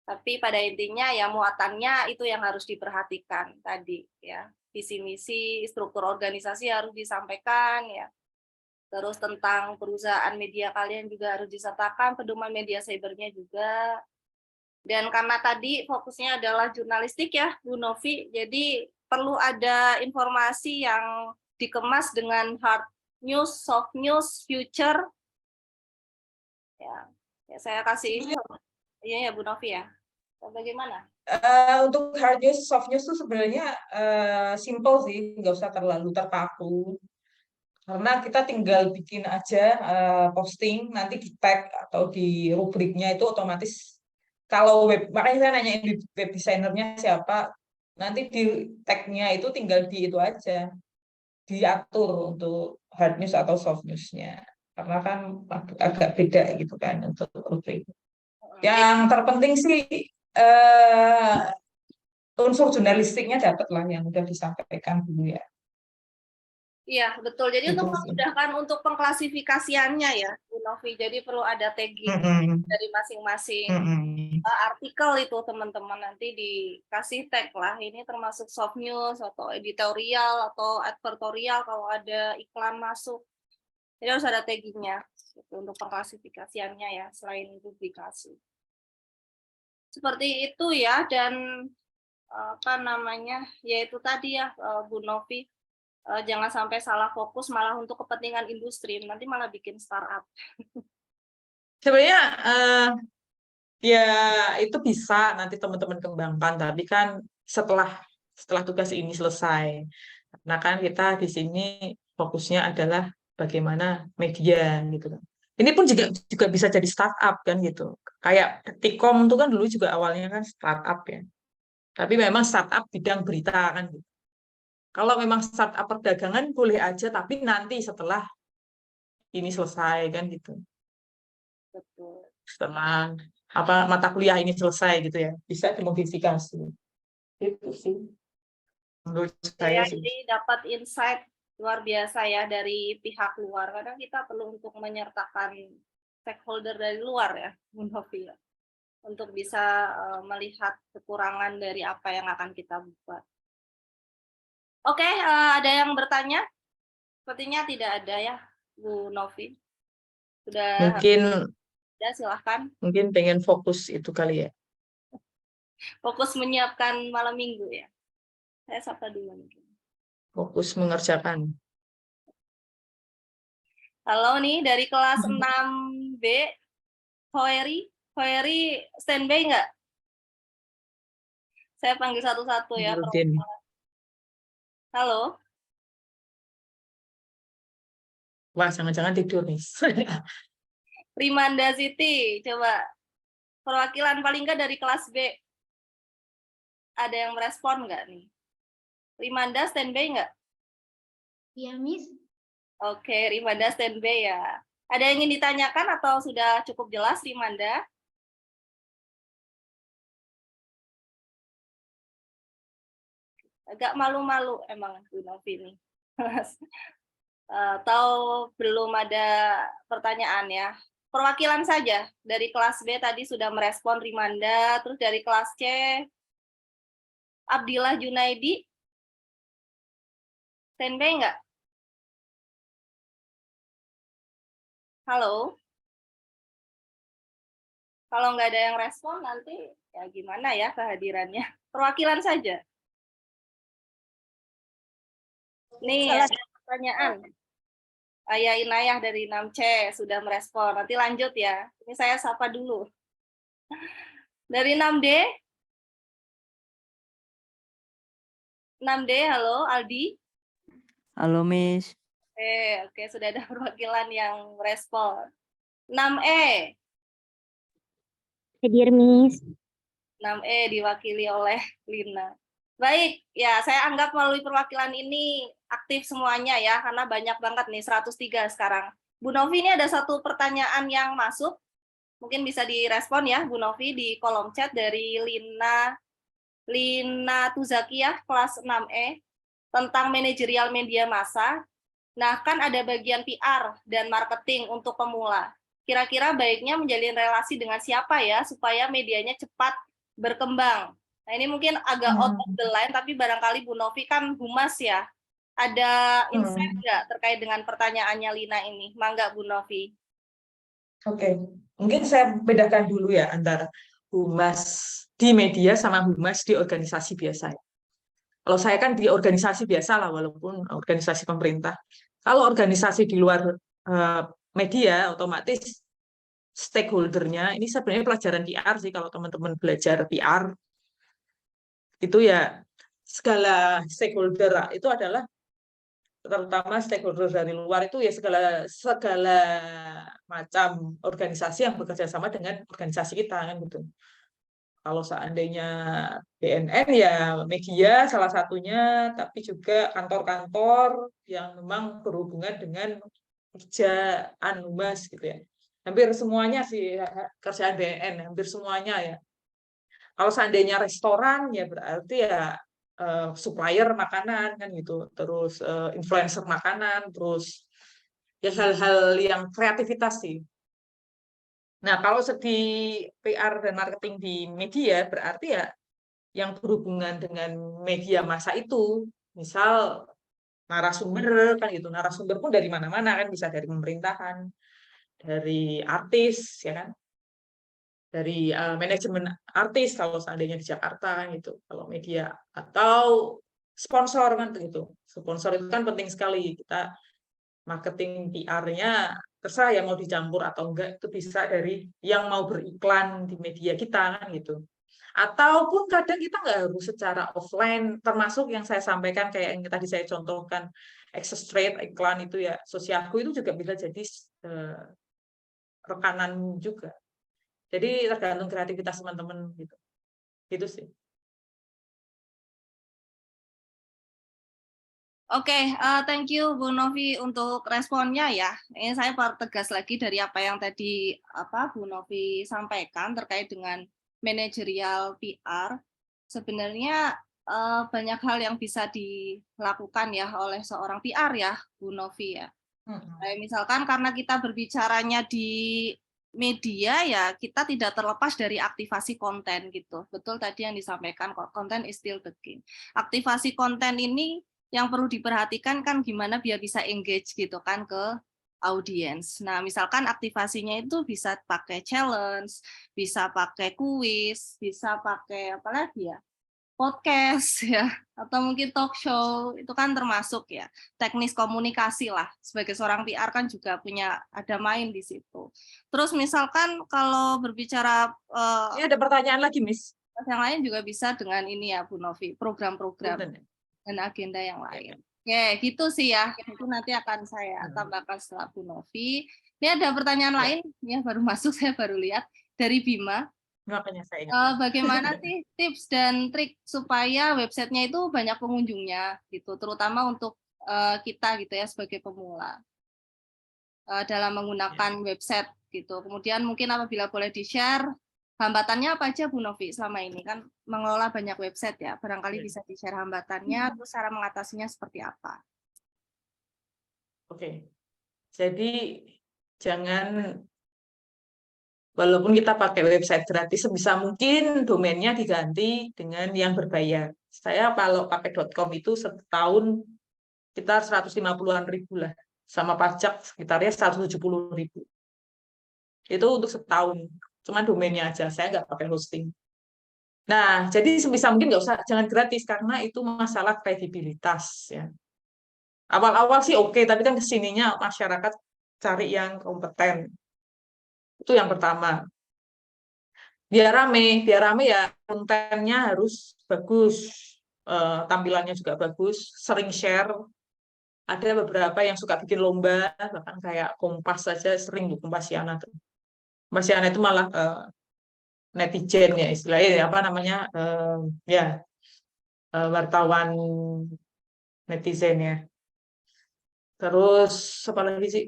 Speaker 1: Tapi pada intinya ya muatannya itu yang harus diperhatikan tadi ya. Visi misi, struktur organisasi harus disampaikan ya. Terus tentang perusahaan media kalian juga harus disertakan, pedoman media cybernya juga. Dan karena tadi fokusnya adalah jurnalistik ya, Bu Novi, jadi perlu ada informasi yang dikemas dengan hard news, soft news, future. Ya saya kasih, iya ya Bu Novi ya. Bagaimana?
Speaker 2: Untuk hard news, soft news tuh sebenarnya simple sih, nggak usah terlalu terpaku. Karena kita tinggal bikin aja posting, nanti di tag atau di rubriknya itu otomatis. Kalau web, makanya saya nanyain web desainernya siapa, nanti di tagnya itu tinggal di itu aja, diatur untuk hard news atau soft newsnya. Karena kan agak beda gitu kan untuk rubrik.
Speaker 1: Jadi,
Speaker 2: Yang terpenting sih eh, unsur jurnalistiknya dapat lah yang udah disampaikan dulu ya.
Speaker 1: iya, betul. Jadi
Speaker 2: Itu
Speaker 1: untuk
Speaker 2: sih.
Speaker 1: memudahkan untuk pengklasifikasiannya ya, Bu Novi. Jadi perlu ada tagging
Speaker 2: Mm-mm.
Speaker 1: dari masing-masing
Speaker 2: Mm-mm.
Speaker 1: artikel itu teman-teman nanti dikasih tag lah. Ini termasuk soft news atau editorial atau advertorial kalau ada iklan masuk. Jadi harus ada taggingnya gitu, untuk pengklasifikasiannya ya, selain publikasi. Seperti itu ya, dan apa namanya, yaitu tadi ya Bu Novi. Jangan sampai salah fokus malah untuk kepentingan industri, nanti malah bikin startup.
Speaker 2: Sebenarnya ya itu bisa nanti teman-teman kembangkan, tapi kan setelah setelah tugas ini selesai. Nah kan kita di sini fokusnya adalah bagaimana media gitu kan. Ini pun juga bisa jadi startup kan gitu. Kayak Tikom itu kan dulu juga awalnya kan startup ya. Tapi memang startup bidang berita kan gitu. Kalau memang startup perdagangan boleh aja, tapi nanti setelah ini selesai kan gitu.
Speaker 1: Betul.
Speaker 2: Setelah apa mata kuliah ini selesai gitu ya, bisa dimodifikasi. Itu sih menurut saya
Speaker 1: Ya,
Speaker 2: sih.
Speaker 1: jadi dapat insight luar biasa ya dari pihak luar. Kadang kita perlu untuk menyertakan stakeholder dari luar ya, Bu Novi, ya, untuk bisa melihat kekurangan dari apa yang akan kita buat. Oke, ada yang bertanya? Sepertinya tidak ada ya, Bu Novi. Sudah
Speaker 2: Mungkin
Speaker 1: ada, silahkan.
Speaker 2: mungkin pengen fokus itu kali ya.
Speaker 1: Fokus menyiapkan malam minggu ya. Saya sapa dulu mungkin.
Speaker 2: Fokus mengerjakan.
Speaker 1: Halo nih, dari kelas 6B, Hoeri. Hoeri standby nggak? Saya panggil satu-satu ya.
Speaker 2: Rutin.
Speaker 1: Halo,
Speaker 2: Wah, jangan-jangan tidur nih.
Speaker 1: Rimanda Siti. Coba perwakilan paling nggak dari kelas B. Ada yang merespon nggak nih? Rimanda standby nggak?
Speaker 3: Iya, Miss.
Speaker 1: Oke, Rimanda standby ya. Ada yang ingin ditanyakan atau sudah cukup jelas, Rimanda? Agak malu-malu emang Bu Novi nih. Atau belum ada pertanyaan ya? Perwakilan saja dari kelas B tadi sudah merespon Rimanda, terus dari kelas C Abdillah Junaidi, standby nggak? Halo? Kalau nggak ada yang respon nanti ya gimana ya kehadirannya? Perwakilan saja. Nih ada pertanyaan. Ayah Inayah dari 6C sudah merespon. Nanti lanjut ya. Ini saya sapa dulu. Dari 6D. 6D, halo Aldi.
Speaker 4: Halo Miss,
Speaker 1: Oke, sudah ada perwakilan yang merespon. 6E.
Speaker 3: Hadir, Miss.
Speaker 1: 6E diwakili oleh Lina. Baik, ya saya anggap melalui perwakilan ini aktif semuanya ya, karena banyak banget nih, 103 sekarang. Bu Novi, ini ada satu pertanyaan yang masuk, mungkin bisa direspon ya Bu Novi di kolom chat dari Lina Tuzakiyah kelas 6E tentang manajerial media massa. Nah, kan ada bagian PR dan marketing untuk pemula. Kira-kira baiknya menjalin relasi dengan siapa ya supaya medianya cepat berkembang. Nah, ini mungkin agak out of the line, tapi barangkali Bu Novi kan humas ya. Ada insight nggak terkait dengan pertanyaannya Lina ini? Mangga Bu Novi.
Speaker 2: Oke, mungkin saya bedakan dulu ya antara humas di media sama humas di organisasi biasa. Kalau saya kan di organisasi biasa lah, walaupun organisasi pemerintah. Kalau organisasi di luar media, otomatis stakeholder-nya, ini sebenarnya pelajaran PR sih, kalau teman-teman belajar PR, itu ya segala stakeholder itu adalah, terutama stakeholder dari luar itu ya segala macam organisasi yang bekerja sama dengan organisasi kita kan gitu. Kalau seandainya BNN ya media salah satunya, tapi juga kantor-kantor yang memang berhubungan dengan kerjaan humas gitu ya. Hampir semuanya sih kerjaan BNN, hampir semuanya ya. Kalau seandainya restoran ya berarti ya supplier makanan kan gitu, terus influencer makanan, terus ya hal-hal yang kreativitas sih. Nah, kalau segi PR dan marketing di media berarti ya yang berhubungan dengan media massa itu, misal narasumber kan gitu. Narasumber pun dari mana-mana kan, bisa dari pemerintahan, dari artis ya kan, dari manajemen artis kalau seandainya di Jakarta kan gitu. Kalau media atau sponsor kan gitu. Sponsor itu kan penting sekali, kita marketing PR-nya terserah yang mau dicampur atau enggak, itu bisa dari yang mau beriklan di media kita kan gitu. Ataupun kadang kita nggak harus secara offline, termasuk yang saya sampaikan kayak yang tadi saya contohkan, access trade, iklan itu ya, sosialku itu juga bisa jadi rekanan juga. Jadi tergantung kreativitas teman-teman gitu. Gitu sih.
Speaker 1: Oke, thank you Bu Novi untuk responnya ya. Ini saya pertegas lagi dari apa yang tadi Bu Novi sampaikan terkait dengan manajerial PR. Sebenarnya banyak hal yang bisa dilakukan ya oleh seorang PR ya, Bu Novi ya. Misalkan karena kita berbicaranya di media ya, kita tidak terlepas dari aktivasi konten gitu. Betul tadi yang disampaikan, konten is still the king. Aktivasi konten ini yang perlu diperhatikan kan gimana biar bisa engage gitu kan ke audiens. Nah, misalkan aktivasinya itu bisa pakai challenge, bisa pakai kuis, bisa pakai apa lagi ya? Podcast ya, atau mungkin talk show, itu kan termasuk ya teknis komunikasi lah. Sebagai seorang PR kan juga punya ada main di situ. Terus misalkan kalau berbicara
Speaker 2: Ini ada pertanyaan lagi, Miss.
Speaker 1: yang lain juga bisa dengan ini ya Bu Novi, program-program dan agenda yang lain. Oke, gitu sih ya. Itu nanti akan saya tambahkan setelah Bu Novi. Ini ada pertanyaan lain ya, baru masuk, saya baru lihat dari Bima.
Speaker 2: Makanya saya ingat.
Speaker 1: Bagaimana sih tips dan trik supaya websitenya itu banyak pengunjungnya gitu, terutama untuk kita gitu ya sebagai pemula dalam menggunakan website gitu. Kemudian mungkin apabila boleh di-share hambatannya apa aja Bu Novi selama ini, kan mengelola banyak website ya, barangkali bisa di-share hambatannya, terus cara mengatasinya seperti apa.
Speaker 2: Oke, jadi jangan, walaupun kita pakai website gratis, sebisa mungkin domainnya diganti dengan yang berbayar. Saya kalau pakai .com itu setahun sekitar 150-an ribu lah, sama pajak sekitarnya 170.000. Itu untuk setahun, cuma domainnya aja, saya nggak pakai hosting. Nah, jadi sebisa mungkin nggak usah, jangan gratis, karena itu masalah kredibilitas ya. Awal-awal sih oke, tapi kan kesininya masyarakat cari yang kompeten. Itu yang pertama. Biar rame ya kontennya harus bagus, tampilannya juga bagus, sering share. Ada beberapa yang suka bikin lomba, bahkan kayak Kompas saja sering Bu, Kompasiana tuh. Kompasiana itu malah netizen ya istilahnya, apa namanya, ya wartawan netizen ya. Terus apa lagi sih?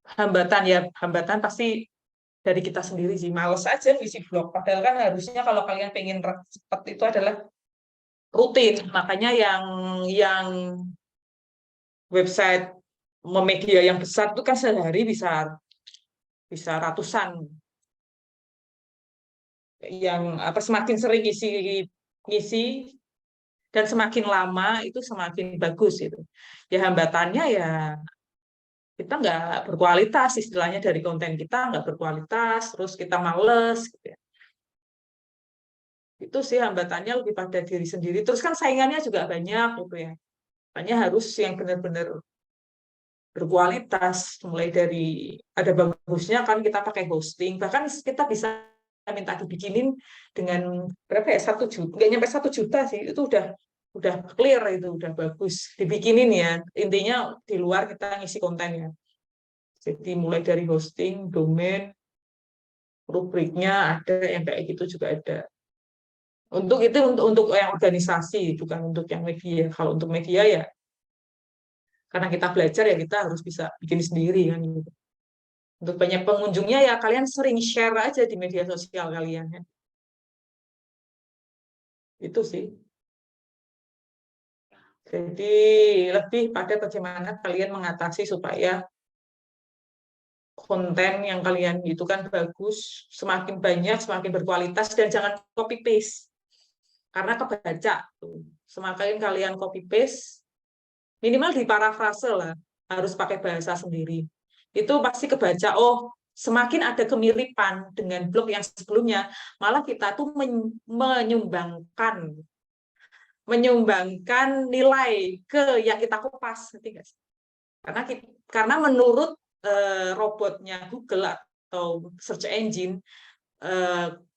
Speaker 2: Hambatan ya, hambatan pasti dari kita sendiri sih, males aja ngisi blog. Padahal kan harusnya kalau kalian pengen cepat itu adalah rutin. Makanya yang website media yang besar itu kan sehari bisa ratusan, yang semakin sering ngisi dan semakin lama itu semakin bagus itu. Ya hambatannya ya kita nggak berkualitas, istilahnya dari konten kita nggak berkualitas, terus kita males gitu ya. Itu sih hambatannya lebih pada diri sendiri. Terus kan saingannya juga banyak gitu ya. Makanya harus yang benar-benar berkualitas, mulai dari ada bagusnya kan kita pakai hosting, bahkan kita bisa minta dibikinin dengan berapa ya, 1 juta, nggak nyampe 1 juta sih, itu udah clear, itu udah bagus dibikinin ya. Intinya di luar kita ngisi kontennya, jadi mulai dari hosting, domain, rubriknya ada yang kayak gitu juga ada. Untuk itu untuk yang organisasi, bukan untuk yang media. Kalau untuk media ya karena kita belajar ya kita harus bisa bikin sendiri kan gitu. Untuk banyak pengunjungnya ya kalian sering share aja di media sosial kalian ya. Itu sih. Jadi lebih pada bagaimana kalian mengatasi supaya konten yang kalian itu kan bagus, semakin banyak, semakin berkualitas, dan jangan copy paste. Karena kebaca tuh. Semakin kalian copy paste, minimal di parafrase lah, harus pakai bahasa sendiri. Itu pasti kebaca, oh semakin ada kemiripan dengan blog yang sebelumnya, malah kita tuh menyumbangkan nilai ke yang kita kupas, karena menurut robotnya Google atau search engine,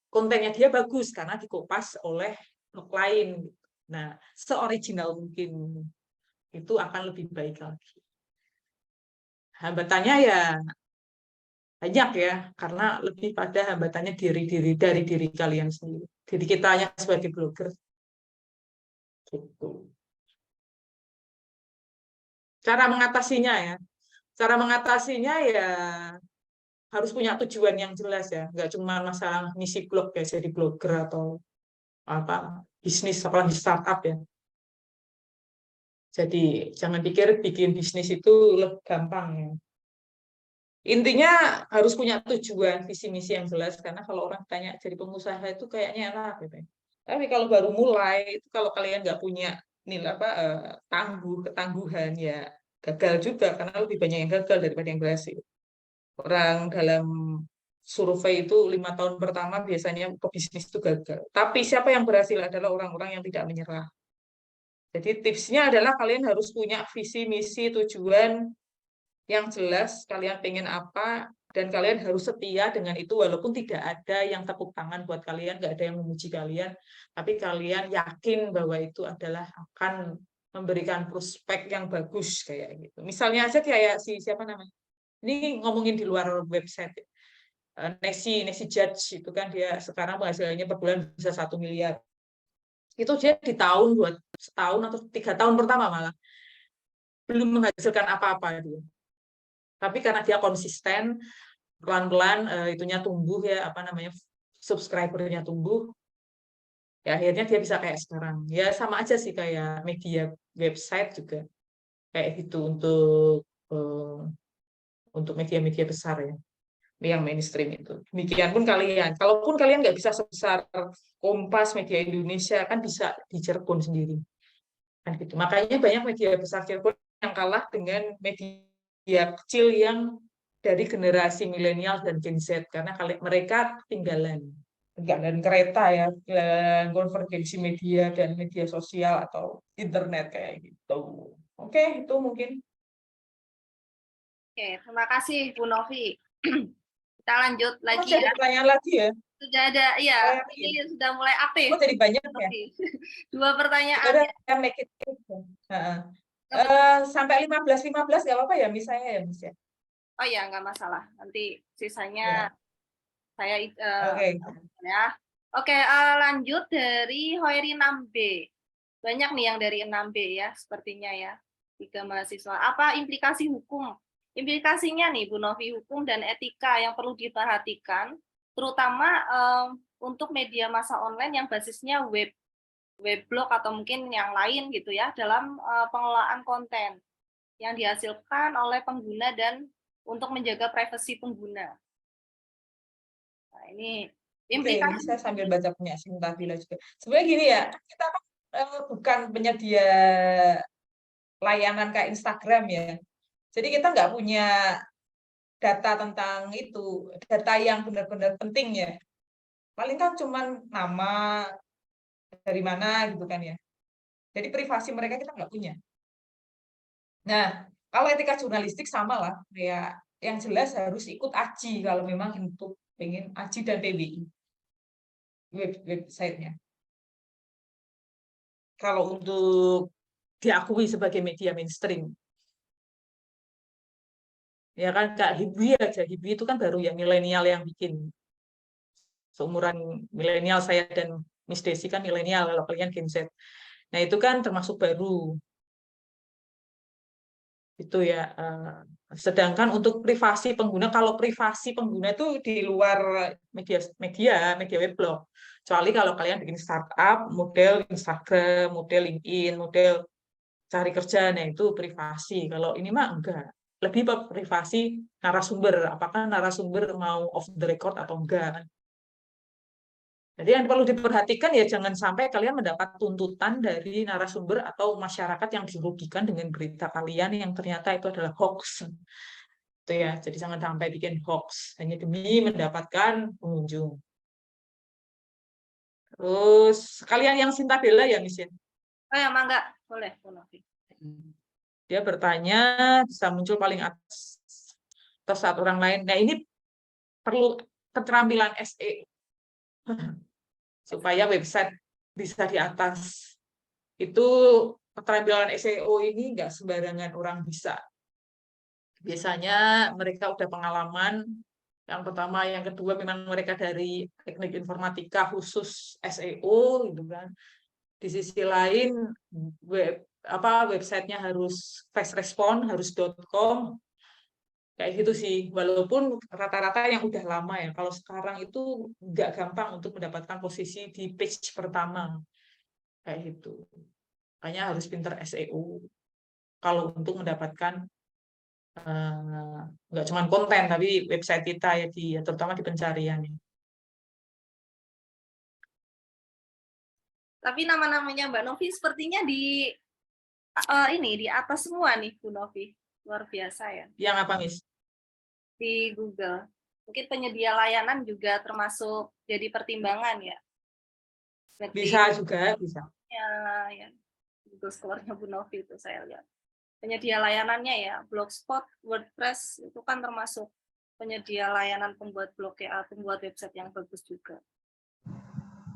Speaker 2: kontennya dia bagus karena dikupas oleh blog lain. Nah, seoriginal mungkin itu akan lebih baik lagi. Hambatannya ya banyak ya, karena lebih pada hambatannya dari diri kalian sendiri, diri kitanya sebagai blogger. Gitu. Cara mengatasinya ya harus punya tujuan yang jelas ya, nggak cuma masalah ngisi blog ya, jadi blogger atau bisnis, apalagi startup ya. Jadi jangan pikir bikin bisnis itu lebih gampang ya. Intinya harus punya tujuan, visi misi yang jelas, karena kalau orang tanya jadi pengusaha itu kayaknya enak gitu. Tapi kalau baru mulai itu, kalau kalian nggak punya nilai ketangguhan ya gagal juga, karena lebih banyak yang gagal daripada yang berhasil. Orang dalam survei itu 5 tahun pertama biasanya pebisnis itu gagal. Tapi siapa yang berhasil adalah orang-orang yang tidak menyerah. Jadi tipsnya adalah kalian harus punya visi, misi, tujuan yang jelas, kalian pengen apa, dan kalian harus setia dengan itu, walaupun tidak ada yang tepuk tangan buat kalian, nggak ada yang memuji kalian, tapi kalian yakin bahwa itu adalah akan memberikan prospek yang bagus kayak gitu. Misalnya aja kayak siapa namanya? Ini ngomongin di luar website. Nexi Judge itu kan dia sekarang penghasilannya per bulan bisa 1 miliar. Itu dia di setahun atau 3 tahun pertama malah belum menghasilkan apa-apa dia. Tapi karena dia konsisten, pelan-pelan itunya tumbuh ya, subscribernya tumbuh, ya akhirnya dia bisa kayak sekarang. Ya sama aja sih kayak media website juga kayak gitu untuk media-media besar ya, yang mainstream itu. Demikian pun kalian, kalaupun kalian nggak bisa sebesar Kompas, Media Indonesia, kan bisa di Cirebon sendiri. Kan gitu. Makanya banyak media besar Cirebon yang kalah dengan media kecil yang dari generasi milenial dan Gen Z, karena mereka ketinggalan kereta ya, konvergensi media dan media sosial atau internet kayak gitu. Oke, itu mungkin.
Speaker 1: Oke, terima kasih Bu Novi. Kita lanjut lagi
Speaker 2: ya. Ada pertanyaan lagi ya?
Speaker 1: Sudah ada, iya. Ini sudah mulai aktif.
Speaker 2: Oh, jadi banyak ya?
Speaker 1: 2 pertanyaan.
Speaker 2: Sampai 15 nggak apa-apa ya misalnya ya, Miss ya?
Speaker 1: Oh ya, nggak masalah. Nanti sisanya saya ya. Oke, lanjut dari Hoiri 6B. Banyak nih yang dari 6B ya, sepertinya ya. 3 mahasiswa. Apa implikasi hukum? Implikasinya nih, Bu Novi, hukum dan etika yang perlu diperhatikan, terutama untuk media massa online yang basisnya weblog atau mungkin yang lain gitu ya, dalam pengelolaan konten. yang dihasilkan oleh pengguna dan untuk menjaga privasi pengguna. Nah, ini
Speaker 2: Oke,
Speaker 1: implikasi.
Speaker 2: ini saya sambil baca punya Sintabila juga. Sebenarnya gini ya, kita kan bukan penyedia layanan kayak Instagram ya. Jadi kita nggak punya data tentang itu, data yang benar-benar penting ya. Paling kan cuman nama, dari mana gitu kan ya. Jadi privasi mereka kita nggak punya. Nah, kalau etika jurnalistik sama lah, kayak yang jelas harus ikut AJI kalau memang untuk pengen AJI dan PBI websitenya. Kalau untuk diakui sebagai media mainstream, ya kan Kak Hibwi aja, Hibwi itu kan baru ya milenial yang bikin. Seumuran milenial saya dan Miss Desi kan milenial, kalau kalian Gen Z. Nah itu kan termasuk baru. Itu ya. Sedangkan untuk privasi pengguna, kalau privasi pengguna itu di luar media weblog. Kecuali kalau kalian bikin startup, model Instagram, model LinkedIn, model cari kerja, nah itu privasi. Kalau ini mah enggak. Lebih privasi narasumber. Apakah narasumber mau off the record atau enggak. Jadi yang perlu diperhatikan ya jangan sampai kalian mendapat tuntutan dari narasumber atau masyarakat yang dirugikan dengan berita kalian yang ternyata itu adalah hoax. Itu ya, jadi jangan sampai bikin hoax hanya demi mendapatkan pengunjung. Terus kalian yang Sintabela ya, Miss?
Speaker 1: Oh ya, mangga, boleh, Bu Novi.
Speaker 2: Dia bertanya bisa muncul paling atas atau saat orang lain. Nah ini perlu keterampilan SEO supaya website bisa di atas. Itu keterampilan SEO ini nggak sembarangan orang bisa. Biasanya mereka udah pengalaman. Yang pertama, yang kedua memang mereka dari teknik informatika khusus SEO gitu kan. Di sisi lain websitenya harus fast respon, harus .com. Kayak gitu sih. Walaupun rata-rata yang udah lama ya. Kalau sekarang itu nggak gampang untuk mendapatkan posisi di page pertama. Kayak gitu. Makanya harus pinter SEO. Kalau untuk mendapatkan nggak cuma konten tapi website kita ya terutama di pencarian.
Speaker 1: Tapi nama-namanya Mbak Novi sepertinya di di atas semua nih, Bu Novi. Luar biasa ya.
Speaker 2: Yang apa, Miss?
Speaker 1: Di Google. Mungkin penyedia layanan juga termasuk jadi pertimbangan ya. Berarti,
Speaker 2: Bisa juga, bisa.
Speaker 1: ya Google Scholar-nya Bu Novi itu saya lihat. Penyedia layanannya ya, Blogspot, WordPress itu kan termasuk penyedia layanan pembuat blog ya, pembuat website yang bagus juga.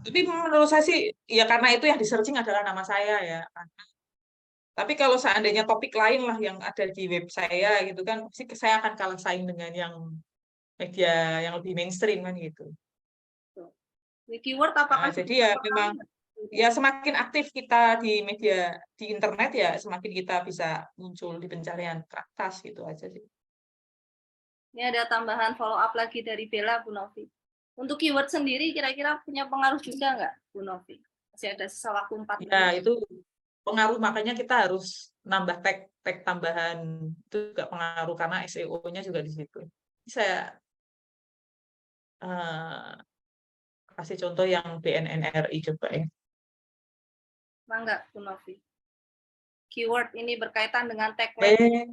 Speaker 2: Tapi menurut saya sih, ya karena itu yang di-searching adalah nama saya ya. Tapi kalau seandainya topik lain lah yang ada di web saya gitu kan, sih saya akan kalah saing dengan yang media yang lebih mainstream kan gitu.
Speaker 1: Di keyword apakah
Speaker 2: Jadi ya memang ya semakin aktif kita di media di internet ya semakin kita bisa muncul di pencarian ke atas gitu aja sih.
Speaker 1: Ini ada tambahan follow up lagi dari Bella, Bu Novi. Untuk keyword sendiri kira-kira punya pengaruh juga nggak, Bu Novi? Masih ada sisa waktu 4 menit.
Speaker 2: Ya itu pengaruh, makanya kita harus nambah tag tambahan, itu juga pengaruh karena SEO-nya juga di situ. Saya kasih contoh yang BNNRI coba ya.
Speaker 1: Mangga, Bu Novi. Keyword ini berkaitan dengan tagline.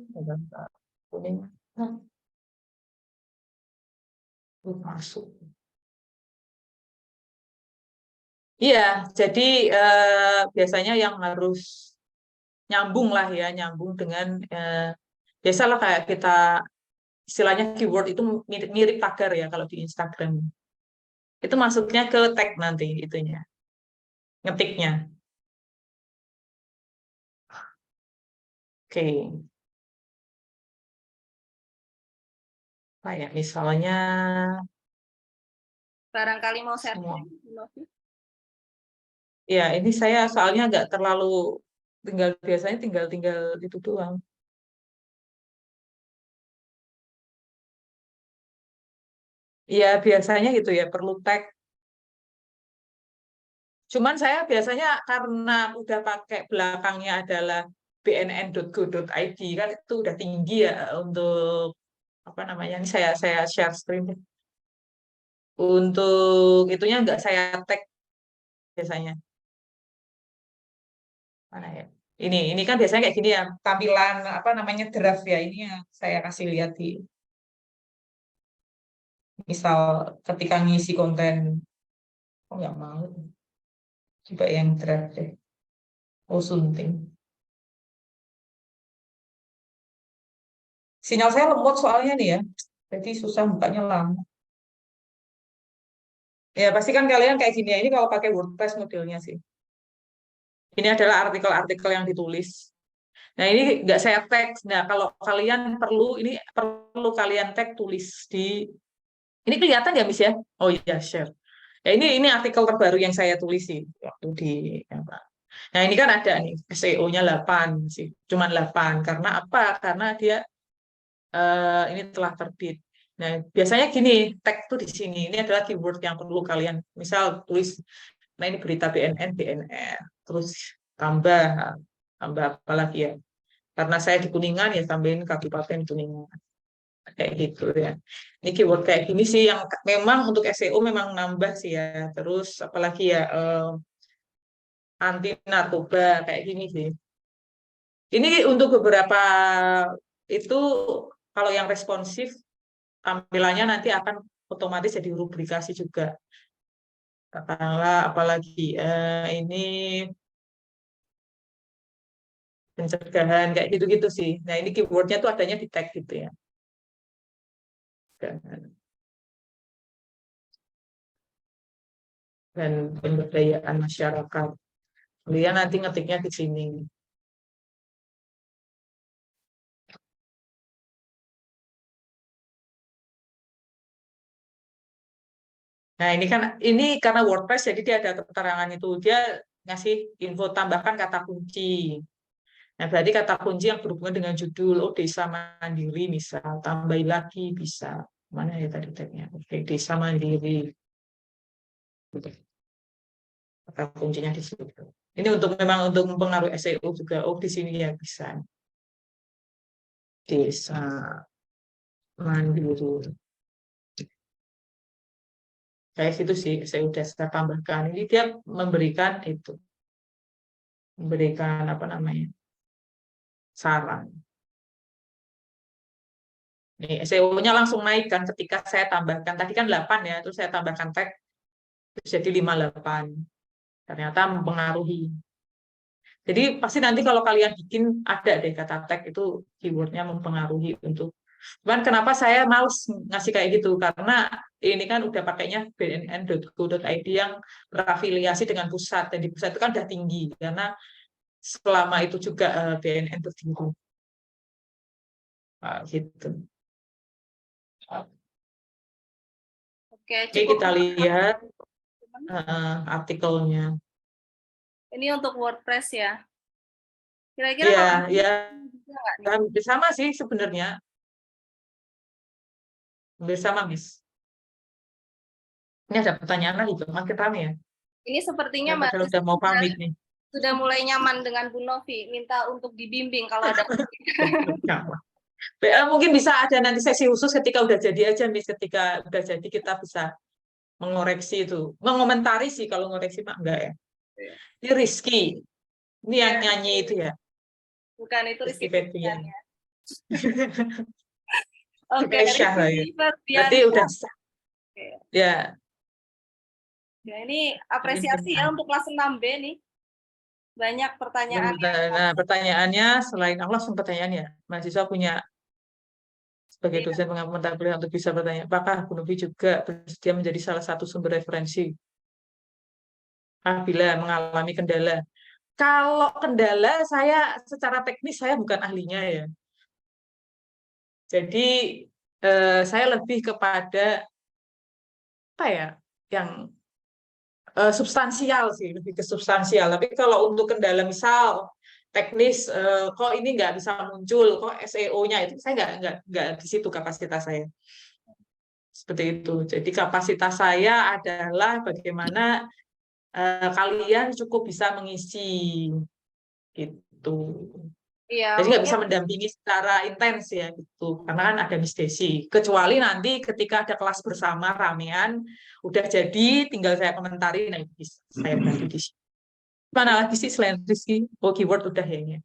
Speaker 2: Kuning. Masuk. Iya, jadi biasanya yang harus nyambung lah ya, nyambung dengan biasalah kayak kita istilahnya keyword itu mirip tagar ya kalau di Instagram. Itu masuknya ke tag nanti itunya, ngetiknya. Oke. Kayak misalnya
Speaker 1: Barangkali mau share
Speaker 2: semua.
Speaker 1: Bu Novi.
Speaker 2: Ya, ini saya soalnya nggak terlalu biasanya tinggal itu doang. Iya, biasanya gitu ya, perlu tag. Cuman saya biasanya karena udah pakai belakangnya adalah bnn.go.id kan itu udah tinggi ya untuk apa namanya, ini saya share screen deh. Untuk itunya nggak saya tag biasanya. Mana ya? Ini kan biasanya kayak gini ya, tampilan apa namanya draft ya, ini yang saya kasih lihat di misal ketika ngisi konten. Oh nggak mau, coba yang draft deh. Oh sunting. Sinyal saya lemot soalnya nih ya, jadi susah bukanya lama. Ya pasti kan kalian kayak gini ya, ini kalau pakai WordPress modelnya sih. Ini adalah artikel-artikel yang ditulis. Nah ini nggak saya tag. Nah kalau kalian perlu, ini perlu kalian tag, tulis di. Ini kelihatan ya Miss ya? Oh iya share. Ya ini artikel terbaru yang saya tulis sih waktu di apa. Nah ini kan ada nih SEO-nya 8 sih, cuman 8 karena apa? Karena dia ini telah terbit. Nah biasanya gini, tag tuh di sini. Ini adalah keyword yang perlu kalian. Misal tulis, nah ini berita BNN, terus tambah apa lagi ya? Karena saya di Kuningan ya tambahin Kabupaten Kuningan kayak gitu ya. Ini keyword kayak gini sih yang memang untuk SEO memang nambah sih ya. Terus apalagi ya anti narkoba kayak gini sih. Ini untuk beberapa itu kalau yang responsif tampilannya nanti akan otomatis jadi rubrikasi juga. Katakanlah apalagi ini pencegahan kayak gitu-gitu sih. Nah ini keywordnya tuh adanya di tag gitu ya. Dan pemberdayaan masyarakat. Kemudian nanti ngetiknya di sini. Nah, ini karena WordPress jadi dia ada keterangan itu. Dia ngasih info tambahkan kata kunci. Nah, berarti kata kunci yang berhubungan dengan judul, oh desa mandiri misal, tambahin lagi bisa. Mana ya tadi tagnya? Oke, desa mandiri. Kata kuncinya di situ. Ini memang untuk mempengaruhi SEO juga. Oh, di sini ya bisa. Desa mandiri. Kayak situ sih, saya udah saya tambahkan. Ini dia memberikan apa namanya, saran. Nih, SEO-nya langsung naik kan ketika saya tambahkan. Tadi kan 8 ya, terus saya tambahkan tag, terus jadi 58. Ternyata mempengaruhi. Jadi pasti nanti kalau kalian bikin, ada deh kata tag itu keywordnya mempengaruhi untuk. Cuman kenapa saya males ngasih kayak gitu? Karena ini kan udah pakainya bnn.go.id yang berafiliasi dengan pusat. Dan di pusat itu kan udah tinggi. Karena selama itu juga BNN tertinggi. Nah, gitu.
Speaker 1: Oke,
Speaker 2: Oke,
Speaker 1: cukup.
Speaker 2: kita lihat artikelnya.
Speaker 1: Ini untuk WordPress ya. Kira-kira
Speaker 2: Ya,
Speaker 1: kalau
Speaker 2: ya,
Speaker 1: bisa nggak nih?
Speaker 2: sama sih sebenarnya. Hampir sama, Miss. Ini ada pertanyaan lagi, makin rame ya.
Speaker 1: Ini sepertinya
Speaker 2: Ya,
Speaker 1: Mbak
Speaker 2: padahal
Speaker 1: Rizky
Speaker 2: udah mau pamit nih.
Speaker 1: sudah mulai nyaman dengan Bu Novi, minta untuk dibimbing kalau ada.
Speaker 2: Mungkin bisa ada nanti sesi khusus ketika udah jadi aja, Miss. Ketika udah jadi kita bisa mengoreksi itu. Mengomentari sih, kalau ngoreksi Pak enggak ya. Ini Rizky. Ini yang nyanyi itu ya.
Speaker 1: Bukan itu
Speaker 2: Rizky
Speaker 1: Rizky
Speaker 2: Febrian.
Speaker 1: ya. Oke,
Speaker 2: Syah lah ya.
Speaker 1: Rizky Febrian.
Speaker 2: Berarti udah sah.
Speaker 1: Oke.
Speaker 2: Ya.
Speaker 1: Ya, ini apresiasi ya untuk kelas 6B nih. Banyak pertanyaan.
Speaker 2: Nah, pertanyaannya selain Allah langsung pertanyaan ya. Mahasiswa punya sebagai dosen pengamatan kuliah untuk bisa bertanya, apakah Bu Novi juga bersedia menjadi salah satu sumber referensi apabila mengalami kendala? Kalau kendala saya secara teknis saya bukan ahlinya ya. Jadi saya lebih kepada apa ya, yang substansial sih, lebih ke substansial. Tapi kalau untuk kendala misal teknis, kok ini nggak bisa muncul, kok SEO-nya itu saya nggak di situ kapasitas saya. Seperti itu. Jadi kapasitas saya adalah bagaimana kalian cukup bisa mengisi gitu.
Speaker 1: Iya,
Speaker 2: Jadi nggak
Speaker 1: mungkin
Speaker 2: bisa mendampingi secara intens ya gitu, karena kan ada Miss Desi. Kecuali nanti ketika ada kelas bersama ramean, udah jadi, tinggal saya komentari, nah itu bisa saya bantu di sini. Mana lagi sih selain Rizky? Oh, keyword udah ya ini,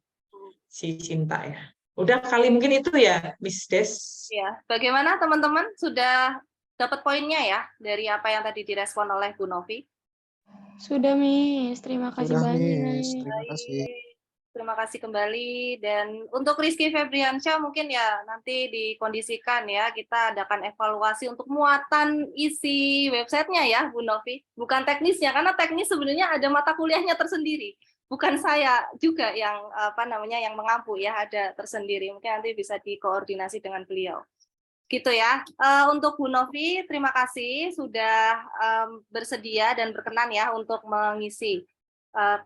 Speaker 2: si Cinta ya. Udah kali mungkin itu ya, Miss Des.
Speaker 1: ya. Bagaimana teman-teman sudah dapat poinnya ya dari apa yang tadi direspon oleh Bu Novi?
Speaker 3: Sudah, Miss. Terima kasih
Speaker 5: Sudah,
Speaker 3: banyak.
Speaker 5: Miss. Terima kasih.
Speaker 1: Baik, terima kasih kembali. Dan untuk Rizky Febriansyah mungkin ya nanti dikondisikan ya, kita adakan evaluasi untuk muatan isi websitenya ya, Bu Novi. Bukan teknisnya, karena teknis sebenarnya ada mata kuliahnya tersendiri. Bukan saya juga yang yang mengampu ya, ada tersendiri. Mungkin nanti bisa dikoordinasi dengan beliau. Gitu ya. Untuk Bu Novi, terima kasih sudah bersedia dan berkenan ya untuk mengisi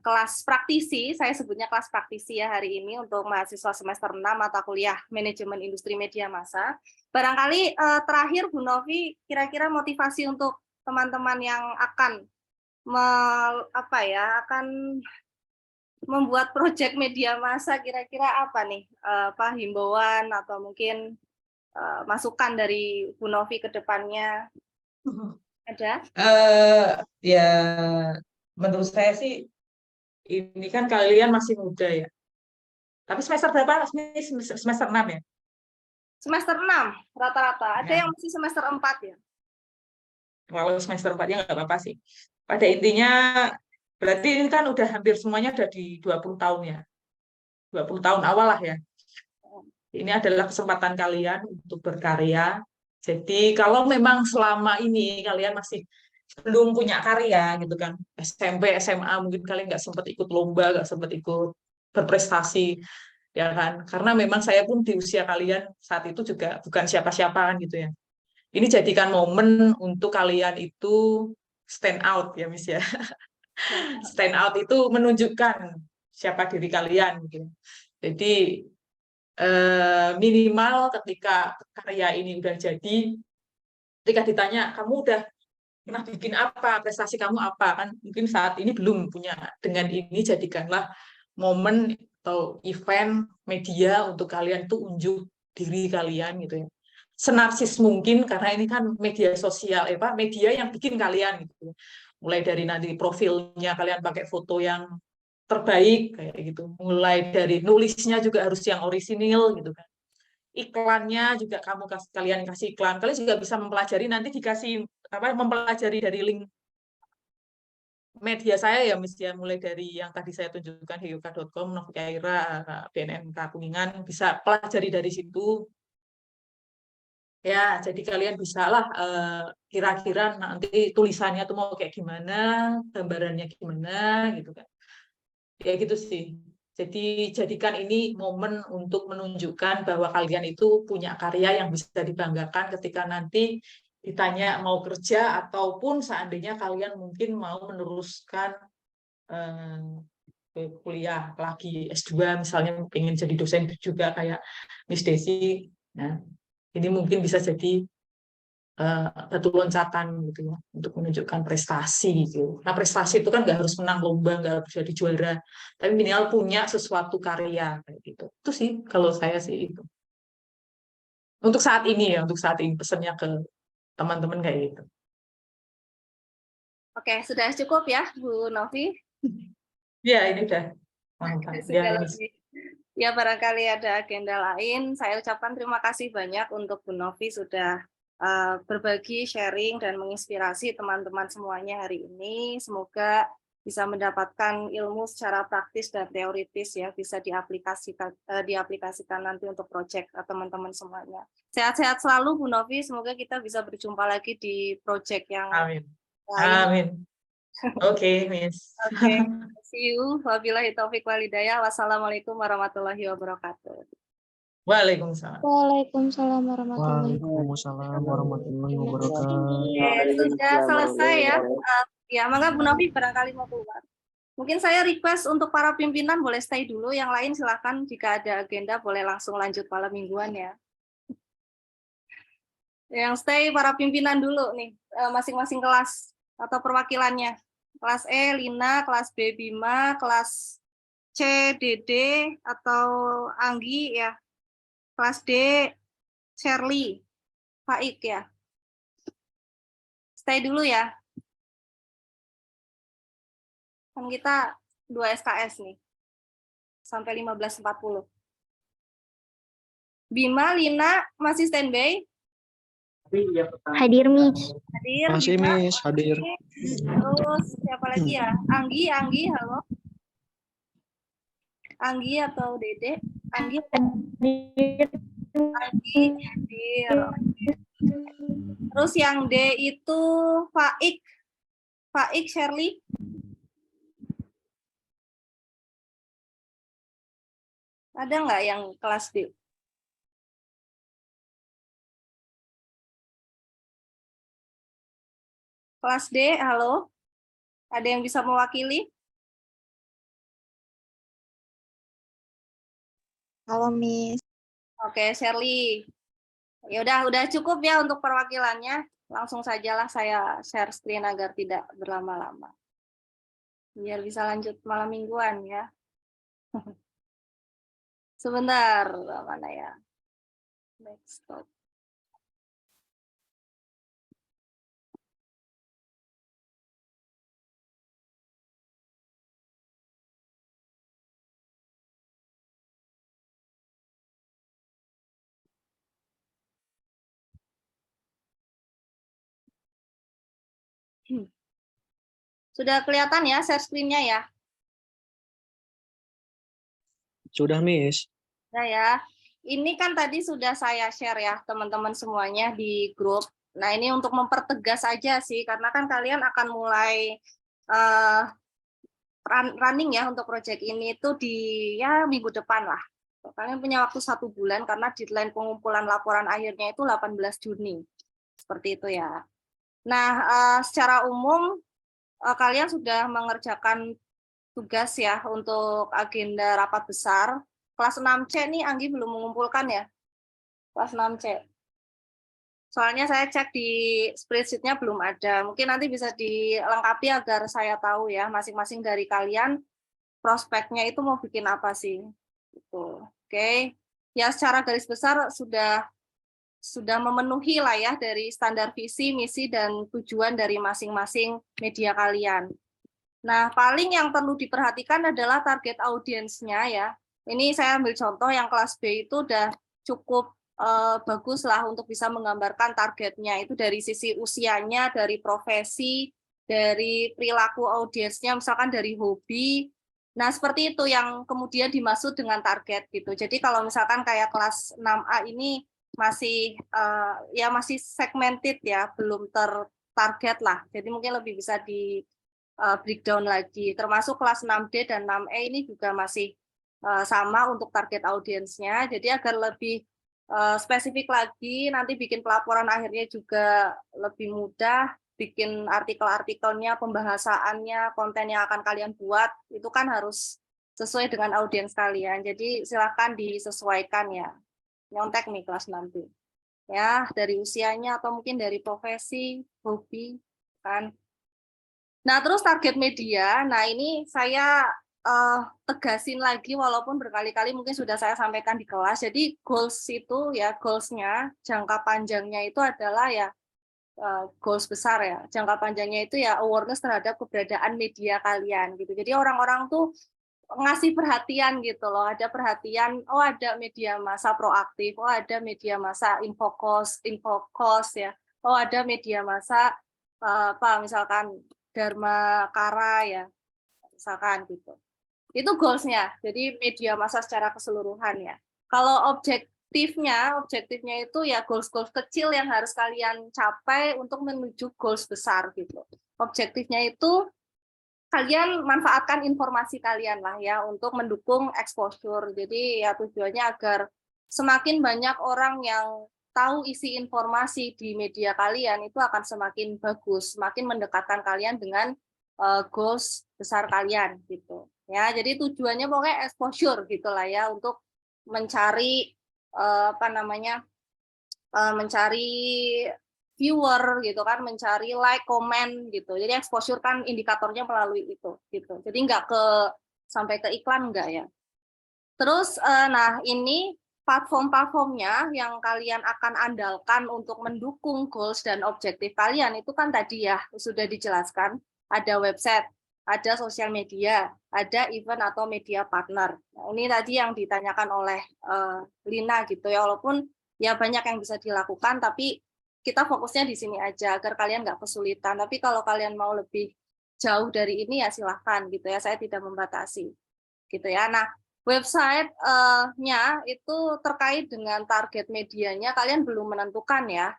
Speaker 1: kelas praktisi, saya sebutnya kelas praktisi ya hari ini untuk mahasiswa semester 6 mata kuliah Manajemen Industri Media Massa. Barangkali terakhir Bu Novi, kira-kira motivasi untuk teman-teman yang akan akan membuat proyek media massa, kira-kira apa nih himbauan atau mungkin masukan dari Bu Novi ke depannya? Ada?
Speaker 2: Ya, menurut saya sih ini kan kalian masih muda ya. Tapi semester berapa? Semester 6 ya?
Speaker 1: Semester 6 rata-rata. Ada
Speaker 2: Ya.
Speaker 1: yang masih semester 4 ya?
Speaker 2: Kalau semester 4-nya nggak apa-apa sih. Pada intinya, berarti ini kan udah hampir semuanya udah di 20 tahun ya. 20 tahun awal lah ya. Ini adalah kesempatan kalian untuk berkarya. Jadi kalau memang selama ini kalian masih belum punya karya gitu kan, SMP, SMA mungkin kalian nggak sempat ikut lomba, nggak sempat ikut berprestasi, ya kan? Karena memang saya pun di usia kalian saat itu juga bukan siapa-siapa kan gitu ya. Ini jadikan momen untuk kalian itu stand out ya, Miss ya. Stand out itu menunjukkan siapa diri kalian gitu. Jadi minimal ketika karya ini udah jadi, ketika ditanya kamu udah pernah bikin apa, prestasi kamu apa, kan mungkin saat ini belum punya. Dengan ini jadikanlah momen atau event media untuk kalian tuh unjuk diri kalian gitu ya. Senarsis mungkin, karena ini kan media sosial, media yang bikin kalian gitu. Mulai dari nanti profilnya kalian pakai foto yang terbaik kayak gitu. Mulai dari nulisnya juga harus yang orisinil gitu kan. Iklannya juga kalian kasih iklan. Kalian juga bisa mempelajari, nanti dikasih mempelajari dari link media saya ya, Miss ya, mulai dari yang tadi saya tunjukkan heyuka.com, Novi Kaira, BNNK Kuningan, bisa pelajari dari situ. Ya, jadi kalian bisalah kira-kira nanti tulisannya tuh mau kayak gimana, gambarannya gimana gitu kan. Ya gitu sih. Jadi jadikan ini momen untuk menunjukkan bahwa kalian itu punya karya yang bisa dibanggakan ketika nanti ditanya mau kerja ataupun seandainya kalian mungkin mau meneruskan kuliah lagi S2, misalnya pengen jadi dosen juga kayak Miss Desi. Nah, ini mungkin bisa jadi batu loncatan gitu ya untuk menunjukkan prestasi gitu. Nah, prestasi itu kan nggak harus menang lomba, nggak harus jadi juara, tapi minimal punya sesuatu karya kayak gitu. Itu sih kalau saya sih itu. Untuk saat ini ya, untuk saat ini pesannya ke teman-teman kayak gitu.
Speaker 1: Oke, sudah cukup ya Bu Novi?
Speaker 2: Ya, ini udah mantap.
Speaker 1: Sudah
Speaker 2: Ya, ini.
Speaker 1: lebih. Ya, barangkali ada agenda lain. Saya ucapkan terima kasih banyak untuk Bu Novi sudah berbagi, sharing, dan menginspirasi teman-teman semuanya hari ini. Semoga bisa mendapatkan ilmu secara praktis dan teoritis ya, bisa diaplikasikan nanti untuk proyek teman-teman semuanya. Sehat-sehat selalu Bu Novi, semoga kita bisa berjumpa lagi di proyek yang
Speaker 2: Amin.
Speaker 1: lain.
Speaker 2: Amin. Oke, Miss.
Speaker 1: Oke, see you. Wabillahi taufiq walhidayah. Wassalamualaikum warahmatullahi wabarakatuh.
Speaker 2: Waalaikumsalam.
Speaker 3: Waalaikumsalam warahmatullahi
Speaker 5: Waalaikumsalam warahmatullahi wabarakatuh.
Speaker 1: Oke, sudah selesai ya. Ya, mangga Bu Novi barangkali mau keluar. Mungkin saya request untuk para pimpinan boleh stay dulu, yang lain silakan jika ada agenda boleh langsung lanjut malam mingguan ya. Yang stay para pimpinan dulu nih, masing-masing kelas atau perwakilannya. Kelas E, Lina, kelas B, Bima, kelas C, Dede atau Anggi ya. Kelas D, Shirley, Faik ya. Stay dulu ya. Kan kita 2 SKS nih. Sampai 15.40. Bima, Lina, masih standby?
Speaker 3: Hadir, Miss.
Speaker 1: Hadir,
Speaker 5: Masih,
Speaker 1: Bima.
Speaker 5: Miss, hadir.
Speaker 1: Terus siapa lagi ya? Anggi, halo. Anggi atau Dede? Anggi, hadir. Terus yang D itu Faik. Faik, Shirley. Ada nggak yang kelas D? Kelas D, halo. Ada yang bisa mewakili?
Speaker 3: Halo, Miss.
Speaker 1: Oke, Shirley. Ya udah cukup ya untuk perwakilannya. Langsung sajalah saya share screen agar tidak berlama-lama. Biar bisa lanjut malam mingguan ya. Sebentar, mana ya? Backstop. Sudah kelihatan ya share screen-nya ya?
Speaker 5: Sudah, Miss.
Speaker 1: Nah ya, ini kan tadi sudah saya share ya teman-teman semuanya di grup. Nah ini untuk mempertegas aja sih, karena kan kalian akan mulai running ya untuk project ini itu di ya minggu depan lah. Kalian punya waktu 1 bulan karena deadline pengumpulan laporan akhirnya itu 18 Juni. Seperti itu ya. Nah, secara umum kalian sudah mengerjakan tugas ya untuk agenda rapat besar. Kelas 6C nih Anggi belum mengumpulkan ya? Kelas 6C. Soalnya saya cek di spreadsheet-nya belum ada. Mungkin nanti bisa dilengkapi agar saya tahu ya, masing-masing dari kalian prospeknya itu mau bikin apa sih. Gitu. Oke. Ya secara garis besar sudah memenuhi lah ya dari standar visi, misi, dan tujuan dari masing-masing media kalian. Nah, paling yang perlu diperhatikan adalah target audiensnya ya. Ini saya ambil contoh yang kelas B itu udah cukup bagus lah untuk bisa menggambarkan targetnya. Itu dari sisi usianya, dari profesi, dari perilaku audiensnya, misalkan dari hobi. Nah, seperti itu yang kemudian dimaksud dengan target gitu. Jadi kalau misalkan kayak kelas 6A ini masih ya masih segmented ya, belum tertarget lah. Jadi mungkin lebih bisa di breakdown lagi. Termasuk kelas 6D dan 6E ini juga masih sama untuk target audiensnya. Jadi agar lebih spesifik lagi, nanti bikin pelaporan akhirnya juga lebih mudah, bikin artikel-artikelnya, pembahasannya, konten yang akan kalian buat, itu kan harus sesuai dengan audiens kalian. Jadi silakan disesuaikan ya. Nyontek nih kelas nanti. Ya, dari usianya atau mungkin dari profesi, hobi, kan. Nah, terus target media, nah ini saya tegasin lagi walaupun berkali-kali mungkin sudah saya sampaikan di kelas. Jadi goals itu ya, goals-nya, jangka panjangnya itu adalah ya goals besar ya. Jangka panjangnya itu ya awareness terhadap keberadaan media kalian gitu. Jadi orang-orang tuh ngasih perhatian gitu loh, ada perhatian, oh ada media massa proaktif, oh ada media massa infokos ya, oh ada media massa apa misalkan Dharma Kara ya, misalkan gitu. Itu goals-nya, jadi media massa secara keseluruhan ya. Kalau objektifnya itu ya goals-goals kecil yang harus kalian capai untuk menuju goals besar gitu. Objektifnya itu kalian manfaatkan informasi kalian lah ya untuk mendukung exposure. Jadi ya tujuannya agar semakin banyak orang yang tahu isi informasi di media kalian itu akan semakin bagus, semakin mendekatkan kalian dengan goals besar kalian gitu. Ya, jadi tujuannya pokoknya exposure gitulah ya untuk mencari apa namanya? Mencari viewer gitu kan, mencari like, komen gitu. Jadi exposure kan indikatornya melalui itu gitu. Jadi nggak ke sampai ke iklan enggak ya. Terus, nah ini platform-platformnya yang kalian akan andalkan untuk mendukung goals dan objektif kalian itu kan tadi ya sudah dijelaskan, ada website, ada sosial media, ada event atau media partner. Nah, ini tadi yang ditanyakan oleh Lina gitu ya, walaupun ya banyak yang bisa dilakukan, tapi kita fokusnya di sini aja agar kalian nggak kesulitan. Tapi kalau kalian mau lebih jauh dari ini ya silahkan gitu ya, saya tidak membatasi gitu ya. Nah, website-nya itu terkait dengan target medianya kalian belum menentukan ya.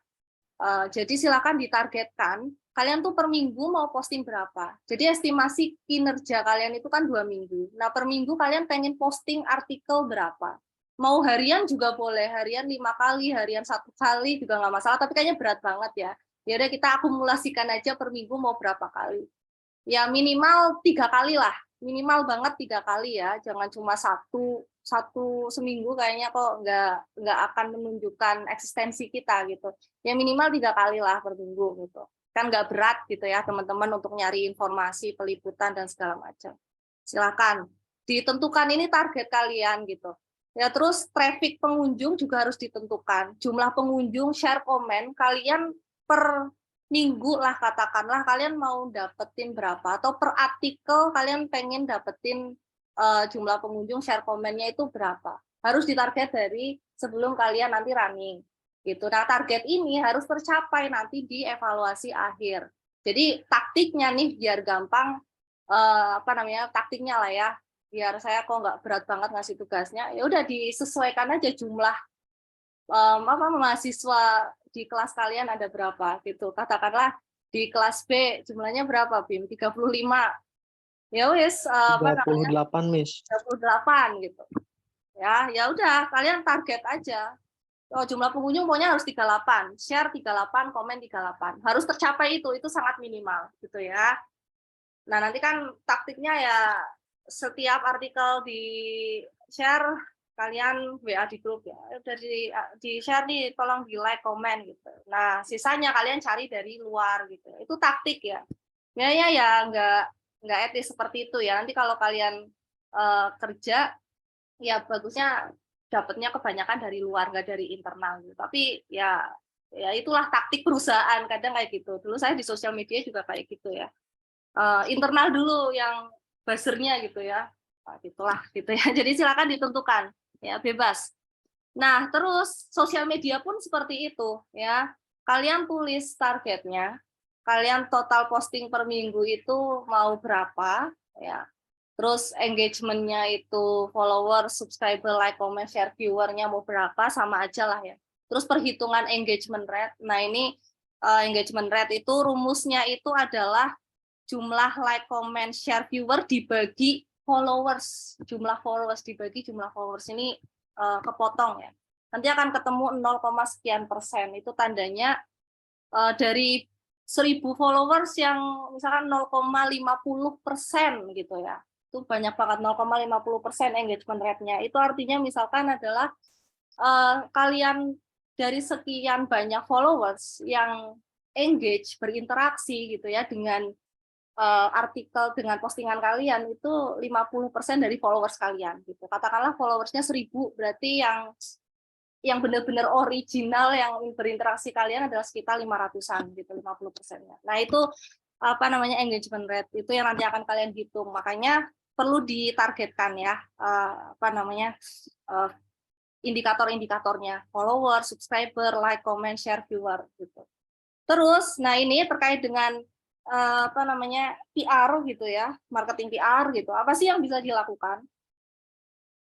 Speaker 1: Jadi silakan ditargetkan, kalian tuh per minggu mau posting berapa. Jadi estimasi kinerja kalian itu kan 2 minggu. Nah, per minggu kalian pengen posting artikel berapa. Mau harian juga boleh, harian 5 kali, harian 1 kali juga nggak masalah, tapi kayaknya berat banget ya. Ya udah kita akumulasikan aja per minggu mau berapa kali. Ya minimal 3 kali lah, minimal banget 3 kali ya, jangan cuma satu seminggu kayaknya kok nggak akan menunjukkan eksistensi kita gitu. Ya minimal 3 kali lah per minggu gitu. Kan nggak berat gitu ya teman-teman untuk nyari informasi, peliputan dan segala macam. Silakan ditentukan ini target kalian gitu. Ya terus traffic pengunjung juga harus ditentukan. Jumlah pengunjung, share komen kalian per minggu lah katakanlah kalian mau dapetin berapa atau per artikel kalian pengen dapetin jumlah pengunjung share komennya itu berapa, harus ditarget dari sebelum kalian nanti running gitu. Nah target ini harus tercapai nanti di evaluasi akhir. Jadi taktiknya nih biar gampang taktiknya lah ya, biar saya kok nggak berat banget ngasih tugasnya, ya udah disesuaikan aja jumlah mahasiswa di kelas kalian ada berapa gitu. Katakanlah di kelas B jumlahnya berapa, Bim? 35. Ya wis
Speaker 5: 38, Miss.
Speaker 1: 38 gitu. Ya udah kalian target aja. Oh, jumlah pengunjung pokoknya harus 38, share 38, komen 38. Harus tercapai itu sangat minimal gitu ya. Nah, nanti kan taktiknya ya setiap artikel di share kalian WA di grup ya, udah di share nih, tolong di like, komen gitu. Nah, sisanya kalian cari dari luar gitu. Itu taktik ya. Ya nggak etis seperti itu ya. Nanti kalau kalian kerja, ya bagusnya dapatnya kebanyakan dari luar, nggak dari internal gitu. Tapi ya itulah taktik perusahaan kadang kayak gitu. Dulu saya di sosial media juga kayak gitu ya. Internal dulu yang buzzernya gitu ya. Nah, gitulah gitu ya. Jadi silakan ditentukan ya, bebas. Nah, terus sosial media pun seperti itu ya. Kalian tulis targetnya, kalian total posting per minggu itu mau berapa ya. Terus engagement-nya itu follower, subscriber, like, comment, share, viewer-nya mau berapa, sama aja lah ya. Terus perhitungan engagement rate. Nah, ini engagement rate itu rumusnya itu adalah jumlah like, comment, share, viewer dibagi followers. Jumlah followers dibagi jumlah followers ini kepotong ya. Nanti akan ketemu 0, sekian persen. Itu tandanya dari 1000 followers yang misalkan 0,50% gitu ya. Itu banyak banget, 0,50% engagement rate-nya. Itu artinya misalkan adalah kalian dari sekian banyak followers yang engage, berinteraksi gitu ya dengan artikel, dengan postingan kalian, itu 50% dari followers kalian gitu. Katakanlah followersnya 1000, berarti yang benar-benar original yang berinteraksi kalian adalah sekitar 500-an gitu, 50%-nya. Nah, itu engagement rate itu yang nanti akan kalian hitung. Makanya perlu ditargetkan ya indikator-indikatornya, follower, subscriber, like, comment, share, viewer gitu. Terus, nah ini terkait dengan PR gitu ya, marketing PR gitu. Apa sih yang bisa dilakukan?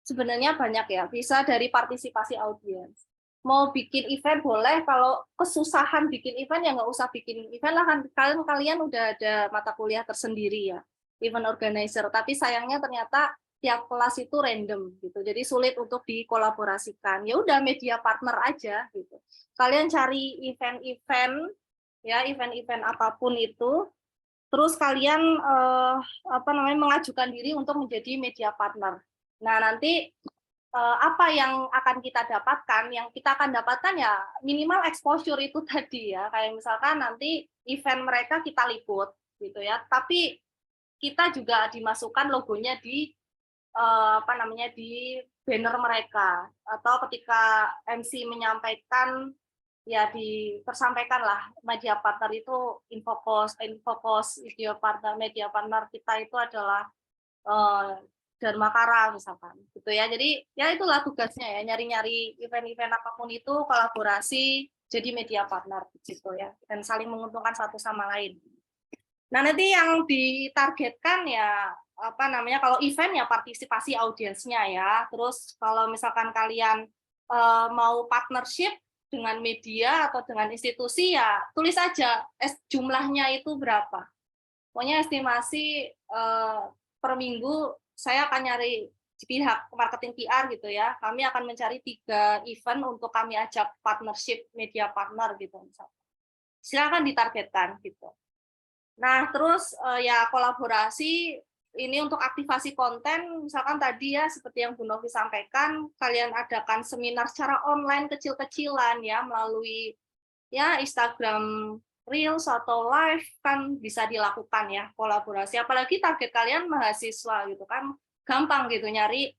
Speaker 1: Sebenarnya banyak ya, bisa dari partisipasi audiens. Mau bikin event boleh, kalau kesusahan bikin event ya nggak usah bikin event lah, kan kalian udah ada mata kuliah tersendiri ya, event organizer. Tapi sayangnya ternyata tiap kelas itu random gitu, jadi sulit untuk dikolaborasikan. Ya udah media partner aja gitu. Kalian cari event-event ya, event-event apapun itu, terus kalian mengajukan diri untuk menjadi media partner. Nah, nanti apa yang akan kita dapatkan? Yang kita akan dapatkan ya minimal exposure itu tadi ya, kayak misalkan nanti event mereka kita liput gitu ya, tapi kita juga dimasukkan logonya di apa namanya di banner mereka, atau ketika MC menyampaikan ya tersampaikan lah media partner itu infocos media partner kita itu adalah Dharmakara misalkan gitu ya. Jadi ya itulah tugasnya ya, nyari-nyari event-event apapun itu, kolaborasi jadi media partner gitu ya, dan saling menguntungkan satu sama lain. Nah, nanti yang ditargetkan ya apa namanya, kalau event ya partisipasi audiensnya ya. Terus kalau misalkan kalian mau partnership dengan media atau dengan institusi ya tulis aja jumlahnya itu berapa. Pokoknya estimasi per minggu saya akan nyari di pihak marketing PR gitu ya. Kami akan mencari 3 event untuk kami ajak partnership media partner gitu misalnya. Silakan ditargetkan gitu. Nah, terus ya kolaborasi ini untuk aktivasi konten, misalkan tadi ya seperti yang Bu Novi sampaikan, kalian adakan seminar secara online kecil-kecilan ya melalui ya Instagram Reels atau live kan bisa dilakukan ya kolaborasi. Apalagi target kalian mahasiswa gitu kan, gampang gitu nyari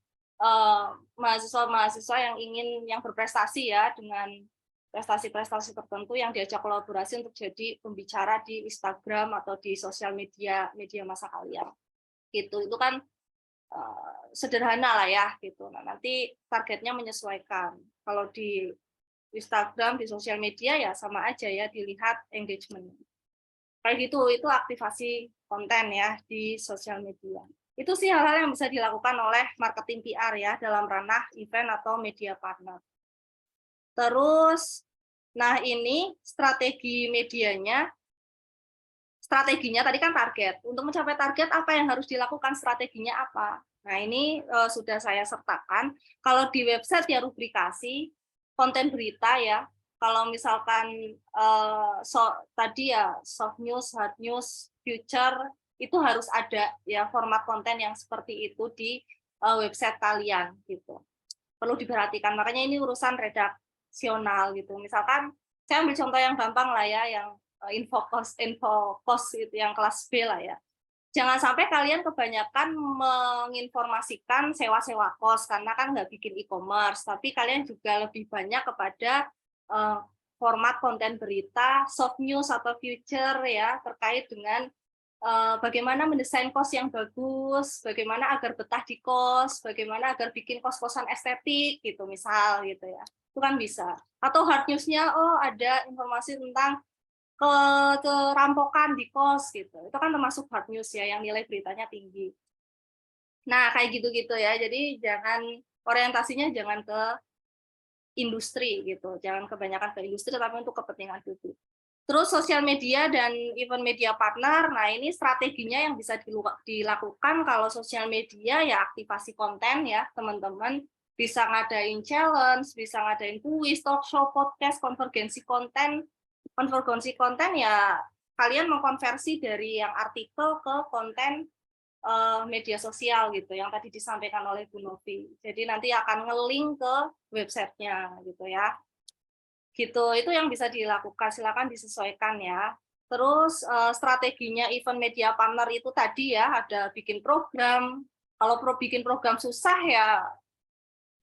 Speaker 1: mahasiswa-mahasiswa yang berprestasi ya dengan prestasi-prestasi tertentu yang diajak kolaborasi untuk jadi pembicara di Instagram atau di sosial media masa kalian. Gitu. Itu kan sederhana lah ya gitu. Nah, nanti targetnya menyesuaikan. Kalau di Instagram, di sosial media ya sama aja ya, dilihat engagement. Kayak gitu, itu aktivasi konten ya di sosial media. Itu sih hal-hal yang bisa dilakukan oleh marketing PR ya dalam ranah event atau media partner. Terus, nah ini strateginya tadi kan target. Untuk mencapai target apa yang harus dilakukan, strateginya apa? Nah ini sudah saya sertakan. Kalau di website ya rubrikasi, konten berita ya. Kalau misalkan tadi ya soft news, hard news, future, itu harus ada ya format konten yang seperti itu di website kalian gitu. Perlu diperhatikan, makanya ini urusan redaksional gitu. Misalkan saya ambil contoh yang gampang lah ya, yang infocos itu yang kelas B lah ya. Jangan sampai kalian kebanyakan menginformasikan sewa-sewa kos karena kan nggak bikin e-commerce, tapi kalian juga lebih banyak kepada format konten berita, soft news atau future ya terkait dengan bagaimana mendesain kos yang bagus, bagaimana agar betah di kos, bagaimana agar bikin kos-kosan estetik gitu misal gitu ya. Itu kan bisa. Atau hard news-nya ada informasi tentang kerampokan di kos gitu. Itu kan termasuk hard news ya yang nilai beritanya tinggi. Nah, kayak gitu-gitu ya. Jadi orientasinya jangan ke industri gitu. Jangan kebanyakan ke industri tapi untuk kepentingan publik. Terus sosial media dan event media partner, nah ini strateginya yang bisa dilakukan kalau sosial media ya aktivasi konten ya teman-teman, bisa ngadain challenge, bisa ngadain kuis, talk show, podcast, konvergensi konten ya kalian mengkonversi dari yang artikel ke konten media sosial gitu yang tadi disampaikan oleh Bu Novi. Jadi nanti akan nge-link ke websitenya gitu ya. Gitu, itu yang bisa dilakukan, silakan disesuaikan ya. Terus strateginya event media partner itu tadi ya, ada bikin program. Kalau bikin program susah ya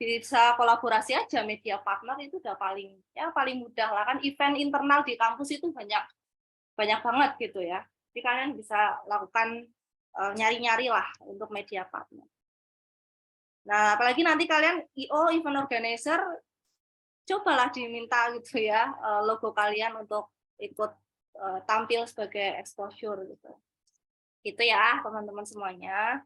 Speaker 1: bisa kolaborasi aja media partner, itu udah paling mudah lah kan. Event internal di kampus itu banyak banget gitu ya. Jadi kalian bisa lakukan nyari-nyari lah untuk media partner. Nah, apalagi nanti kalian event organizer, cobalah diminta gitu ya logo kalian untuk ikut tampil sebagai exposure gitu. Itu ya teman-teman semuanya.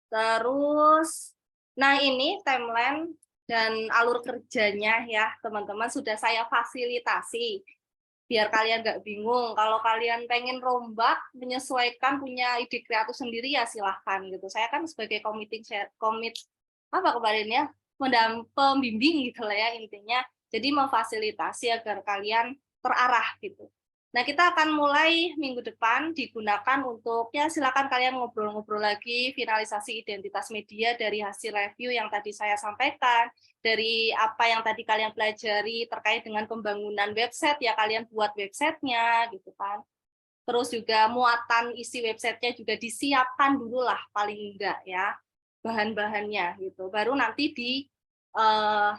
Speaker 1: Terus, nah ini timeline dan alur kerjanya ya teman-teman sudah saya fasilitasi biar kalian nggak bingung. Kalau kalian pengen rombak menyesuaikan punya ide kreatif sendiri ya silahkan gitu. Saya kan sebagai pembimbing gitu lah ya intinya. Jadi memfasilitasi agar kalian terarah gitu. Nah, kita akan mulai minggu depan digunakan untuk ya silakan kalian ngobrol-ngobrol lagi finalisasi identitas media dari hasil review yang tadi saya sampaikan, dari apa yang tadi kalian pelajari terkait dengan pembangunan website ya kalian buat websitenya gitu kan. Terus juga muatan isi websitenya juga disiapkan dulu lah paling enggak ya. bahan-bahannya gitu. Baru nanti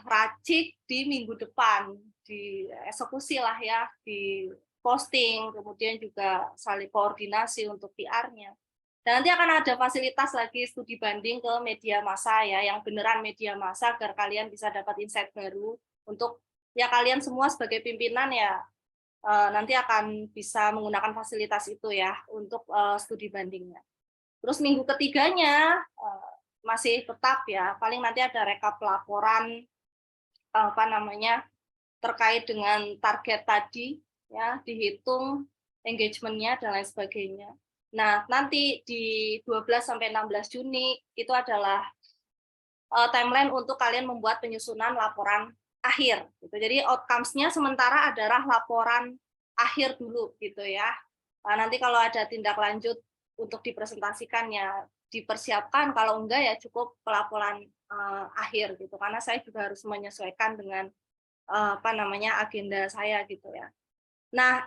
Speaker 1: racik di minggu depan, di eksekusi lah ya, di posting, kemudian juga saling koordinasi untuk PR-nya. Dan nanti akan ada fasilitas lagi studi banding ke media massa ya, yang beneran media massa agar kalian bisa dapat insight baru untuk ya kalian semua sebagai pimpinan ya nanti akan bisa menggunakan fasilitas itu ya untuk studi bandingnya. Terus minggu ketiganya masih tetap ya, paling nanti ada rekap laporan terkait dengan target tadi ya, dihitung engagement-nya dan lain sebagainya. Nah, nanti di 12 sampai 16 Juni itu adalah timeline untuk kalian membuat penyusunan laporan akhir gitu. Jadi outcomes-nya sementara adalah laporan akhir dulu gitu ya. Nanti kalau ada tindak lanjut untuk dipresentasikan ya dipersiapkan, kalau enggak ya cukup pelaporan akhir gitu. Karena saya juga harus menyesuaikan dengan agenda saya gitu ya. Nah,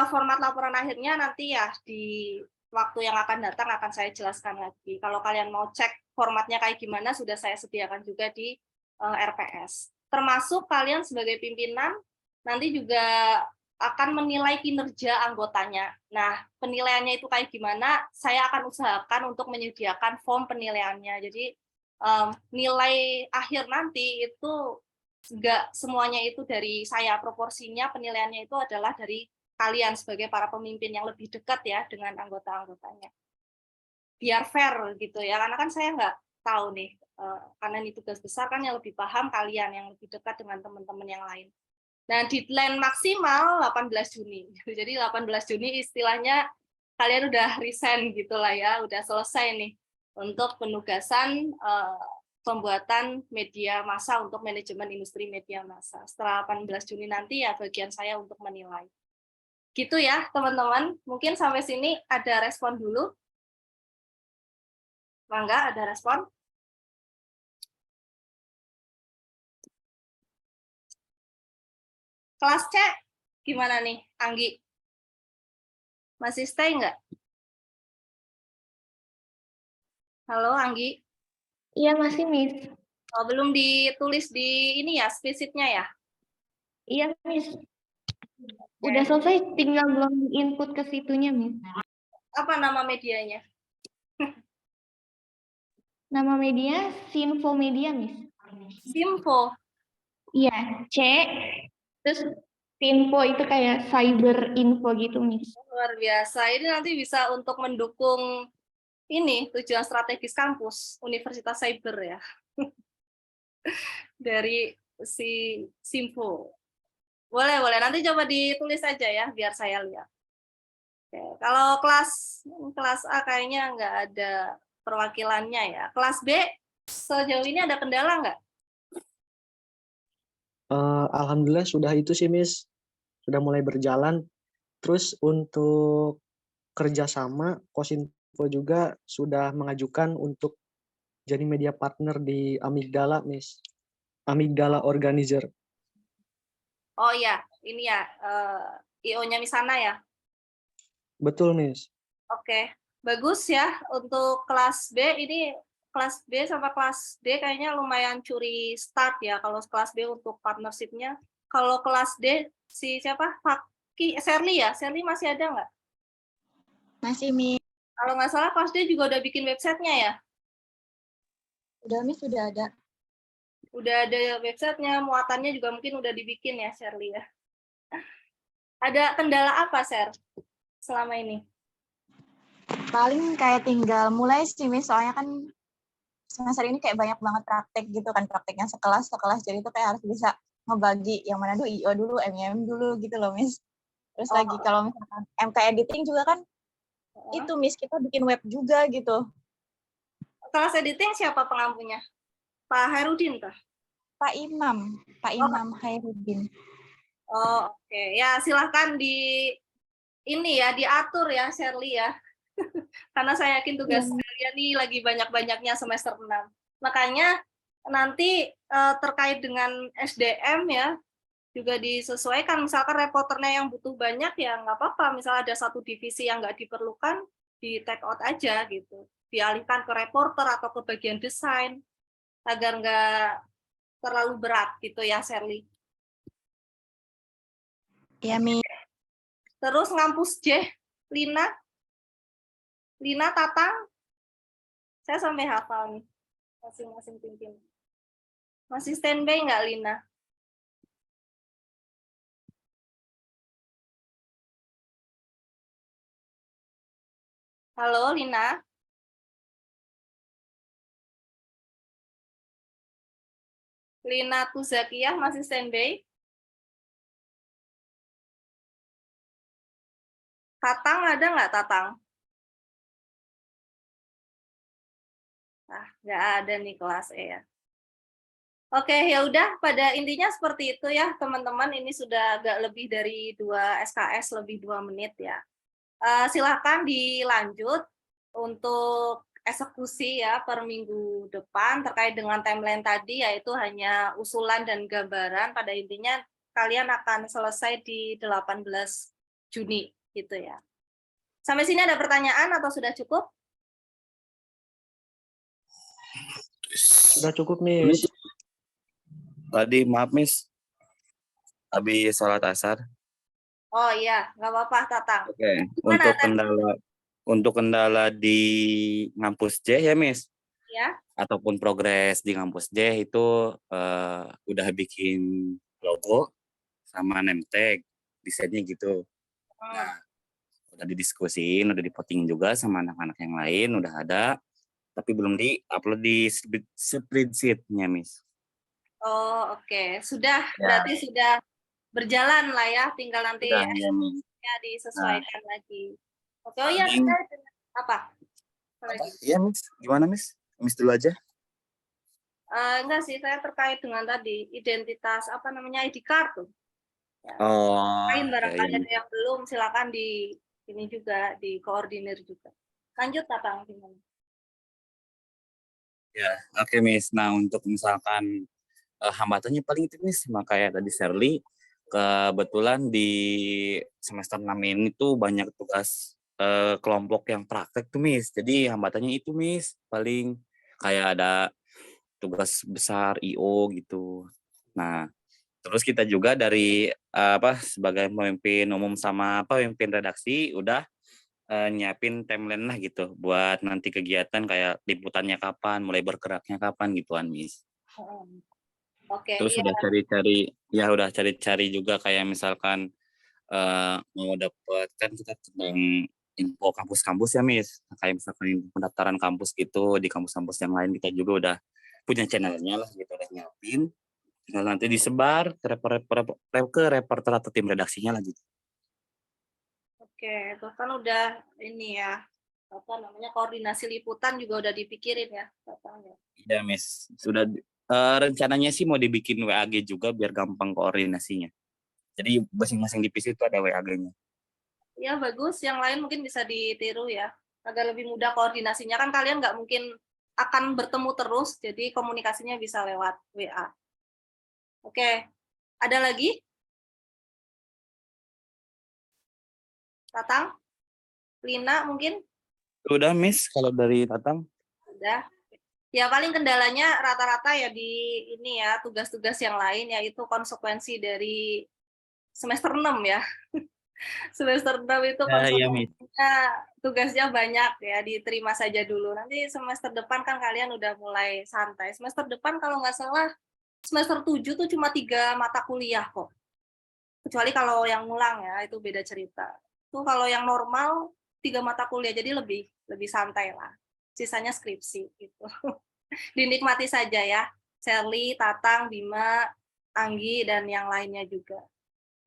Speaker 1: format laporan akhirnya nanti ya di waktu yang akan datang akan saya jelaskan lagi. Kalau kalian mau cek formatnya kayak gimana, sudah saya sediakan juga di RPS. Termasuk kalian sebagai pimpinan nanti juga akan menilai kinerja anggotanya. Nah, penilaiannya itu kayak gimana, saya akan usahakan untuk menyediakan form penilaiannya. Jadi, nilai akhir nanti itu enggak semuanya itu dari saya, proporsinya penilaiannya itu adalah dari kalian sebagai para pemimpin yang lebih dekat ya dengan anggota-anggotanya. Biar fair gitu ya, karena kan saya nggak tahu nih, karena ini tugas besar kan yang lebih paham kalian, yang lebih dekat dengan teman-teman yang lain. Nah, deadline maksimal 18 Juni. Jadi 18 Juni istilahnya kalian udah resign gitu lah ya, udah selesai nih untuk penugasan pembuatan media massa untuk manajemen industri media massa. Setelah 18 Juni nanti ya bagian saya untuk menilai. Gitu ya, teman-teman. Mungkin sampai sini ada respon dulu. Mangga, ada respon? Kelas C, gimana nih, Anggi? Masih stay nggak? Halo, Anggi?
Speaker 3: Iya masih, Miss.
Speaker 1: Oh, belum ditulis di ini ya, spesifnya ya?
Speaker 3: Iya, Miss. Udah selesai, tinggal belum input ke situnya, Miss.
Speaker 1: Apa nama medianya?
Speaker 3: Nama media Sinfo Media, Miss.
Speaker 1: Simfo.
Speaker 3: Iya, C. Terus Sinfo itu kayak cyber info gitu, Miss.
Speaker 1: Luar biasa. Ini nanti bisa untuk mendukung ini tujuan strategis kampus Universitas Cyber ya. Dari si Simfo. Boleh. Nanti coba ditulis aja ya, biar saya lihat. Oke. Kalau kelas A kayaknya nggak ada perwakilannya ya. Kelas B sejauh ini ada kendala nggak?
Speaker 5: Alhamdulillah sudah itu sih, Miss. Sudah mulai berjalan. Terus untuk kerjasama, Kosinfo juga sudah mengajukan untuk jadi media partner di Amigdala, Miss. Amigdala Organizer.
Speaker 1: Oh ya, ini ya, IO-nya Misana ya?
Speaker 5: Betul, Miss.
Speaker 1: Oke, bagus ya untuk kelas B. Ini kelas B sama kelas D kayaknya lumayan curi start ya kalau kelas B untuk partnership-nya. Kalau kelas D, si siapa? Sherly ya? Sherly masih ada nggak?
Speaker 3: Masih, Miss.
Speaker 1: Kalau nggak salah kelas D juga udah bikin websitenya ya?
Speaker 3: Udah, Miss, udah ada.
Speaker 1: Udah ada websitenya, muatannya juga mungkin udah dibikin ya, Sherly ya. Ada kendala apa, Sher, selama ini?
Speaker 3: Paling kayak tinggal mulai sih, Miss. Soalnya kan semester ini kayak banyak banget praktek gitu kan. Prakteknya sekelas. Jadi itu kayak harus bisa ngebagi yang mana dulu, IO dulu, MEM dulu gitu loh, Miss. Terus lagi kalau misalkan MK editing juga kan, itu, Miss, kita bikin web juga gitu.
Speaker 1: Kelas editing siapa pengampunya? Pak Hairudin kah?
Speaker 3: Pak Imam Hairudin.
Speaker 1: Oh, oke. Ya, silahkan ini ya, diatur ya, Sherly ya. Karena saya yakin tugas kalian nih lagi banyak-banyaknya semester 6. Makanya nanti terkait dengan SDM ya, juga disesuaikan. Misalkan reporternya yang butuh banyak ya nggak apa-apa. Misal ada satu divisi yang nggak diperlukan, di take out aja gitu. dialihkan ke reporter atau ke bagian desain agar nggak terlalu berat gitu ya, Sherly.
Speaker 3: Iya, Miss.
Speaker 1: Terus ngampus J, Lina, Tatang, saya sampai hafal nih masing-masing tim. Masih standby nggak, Lina? Halo, Lina. Lina Tuzakiyah masih standby? Tatang ada nggak, Tatang? Ah, nggak ada nih kelas E ya. Oke, ya udah. Pada intinya seperti itu ya, teman-teman. Ini sudah agak lebih dari 2 SKS, lebih 2 menit ya. Silahkan dilanjut untuk eksekusi ya per minggu depan terkait dengan timeline tadi, yaitu hanya usulan dan gambaran. Pada intinya kalian akan selesai di 18 Juni gitu ya. Sampai sini ada pertanyaan atau sudah cukup?
Speaker 5: Sudah cukup, Miss.
Speaker 6: Tadi maaf Miss, habis sholat asar.
Speaker 1: Oh iya, nggak apa-apa, Tatang.
Speaker 6: Oke.
Speaker 1: Gimana
Speaker 6: Untuk kendala di ngampus J ya Miss,
Speaker 1: ya?
Speaker 6: ataupun progres di ngampus J itu udah bikin logo sama name tag, desainnya gitu. Nah, udah didiskusin, udah dipoting juga sama anak-anak yang lain, udah ada, tapi belum di-upload di spreadsheet-nya Miss.
Speaker 1: Oh, oke. Sudah,
Speaker 6: Ya.
Speaker 1: berarti sudah berjalan lah ya, tinggal nanti
Speaker 6: Udah ya Miss.
Speaker 1: ya disesuaikan lagi. Oke, oh
Speaker 6: Paling-
Speaker 1: iya, apa?
Speaker 6: Apa? Iya Miss, gimana Miss? Miss dulu aja.
Speaker 1: Enggak sih, saya terkait dengan tadi identitas apa namanya ID card tuh.
Speaker 6: Oh,
Speaker 1: Lain
Speaker 6: ya,
Speaker 1: barangkali
Speaker 6: ya.
Speaker 1: ada yang belum, silakan di ini juga dikoordinir juga. Lanjut, Tatang, gimana?
Speaker 6: Ya, oke Miss. Nah, untuk misalkan hambatannya paling itu Miss, sama kayak tadi Shirley, kebetulan di semester 6 ini tuh banyak tugas kelompok yang praktek tuh Miss. Jadi hambatannya itu Miss, paling kayak ada tugas besar IO gitu. Nah, terus kita juga dari sebagai pemimpin umum sama pemimpin redaksi udah nyiapin timeline lah gitu buat nanti kegiatan kayak liputannya kapan, mulai bergeraknya kapan gituan Miss.
Speaker 1: Oke,
Speaker 6: Terus
Speaker 1: iya.
Speaker 6: udah cari-cari juga kayak misalkan mau dapet kan kita tentang info kampus-kampus ya Miss. Kayak misalkan pendaftaran kampus gitu di kampus-kampus yang lain kita juga udah punya channelnya lah gitu, udah nyiapin. Tinggal nanti disebar ke reporter atau tim redaksinya lah gitu.
Speaker 1: Oke, itu kan udah ini ya, apa namanya, koordinasi liputan juga udah dipikirin ya, Tatang ya.
Speaker 6: Iya Miss, sudah rencananya sih mau dibikin WAG juga biar gampang koordinasinya. Jadi masing-masing divisi itu ada WAG-nya.
Speaker 1: Ya bagus, yang lain mungkin bisa ditiru ya, agar lebih mudah koordinasinya. Kan kalian nggak mungkin akan bertemu terus, jadi komunikasinya bisa lewat WA. Oke, ada lagi? Tatang? Lina mungkin?
Speaker 6: Udah Miss, kalau dari Tatang.
Speaker 1: Udah. Ya paling kendalanya rata-rata ya di ini ya, tugas-tugas yang lain, yaitu konsekuensi dari semester 6 ya. Semester 6 itu konsekuensinya tugasnya banyak ya, diterima saja dulu. Nanti semester depan kan kalian udah mulai santai. Semester depan kalau nggak salah, semester 7 tuh cuma 3 mata kuliah kok. Kecuali kalau yang ngulang ya, itu beda cerita. Tuh kalau yang normal 3 mata kuliah, jadi lebih santai lah. Sisanya skripsi gitu. Dinikmati saja ya. Sherly, Tatang, Bima, Anggi, dan yang lainnya juga.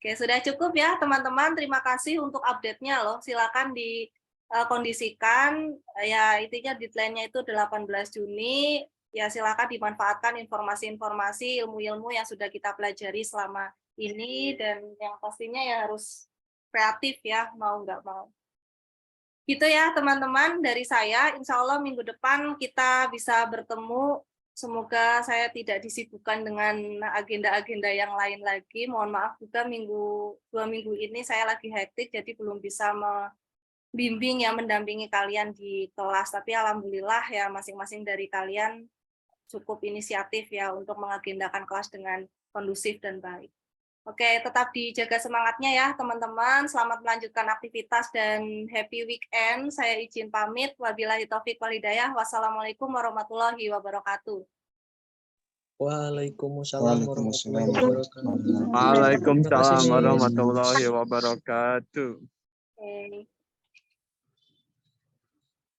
Speaker 1: Oke, sudah cukup ya teman-teman. Terima kasih untuk update-nya loh. Silakan dikondisikan. Ya, intinya deadline-nya itu 18 Juni. Ya, silakan dimanfaatkan informasi-informasi, ilmu-ilmu yang sudah kita pelajari selama ini, dan yang pastinya ya harus kreatif ya, mau nggak mau. Gitu ya teman-teman dari saya. Insya Allah minggu depan kita bisa bertemu. Semoga saya tidak disibukkan dengan agenda-agenda yang lain lagi. Mohon maaf juga 2 minggu ini saya lagi hektik, jadi belum bisa bimbing ya, mendampingi kalian di kelas. Tapi alhamdulillah ya masing-masing dari kalian cukup inisiatif ya untuk mengagendakan kelas dengan kondusif dan baik. Oke, tetap dijaga semangatnya ya teman-teman. Selamat melanjutkan aktivitas dan happy weekend. Saya izin pamit. Wabillahi taufiq wal hidayah. Wassalamualaikum warahmatullahi wabarakatuh.
Speaker 5: Waalaikumsalam warahmatullahi wabarakatuh.
Speaker 7: Waalaikumsalam
Speaker 5: Terima kasih, Miss.
Speaker 7: warahmatullahi wabarakatuh.
Speaker 1: Oke.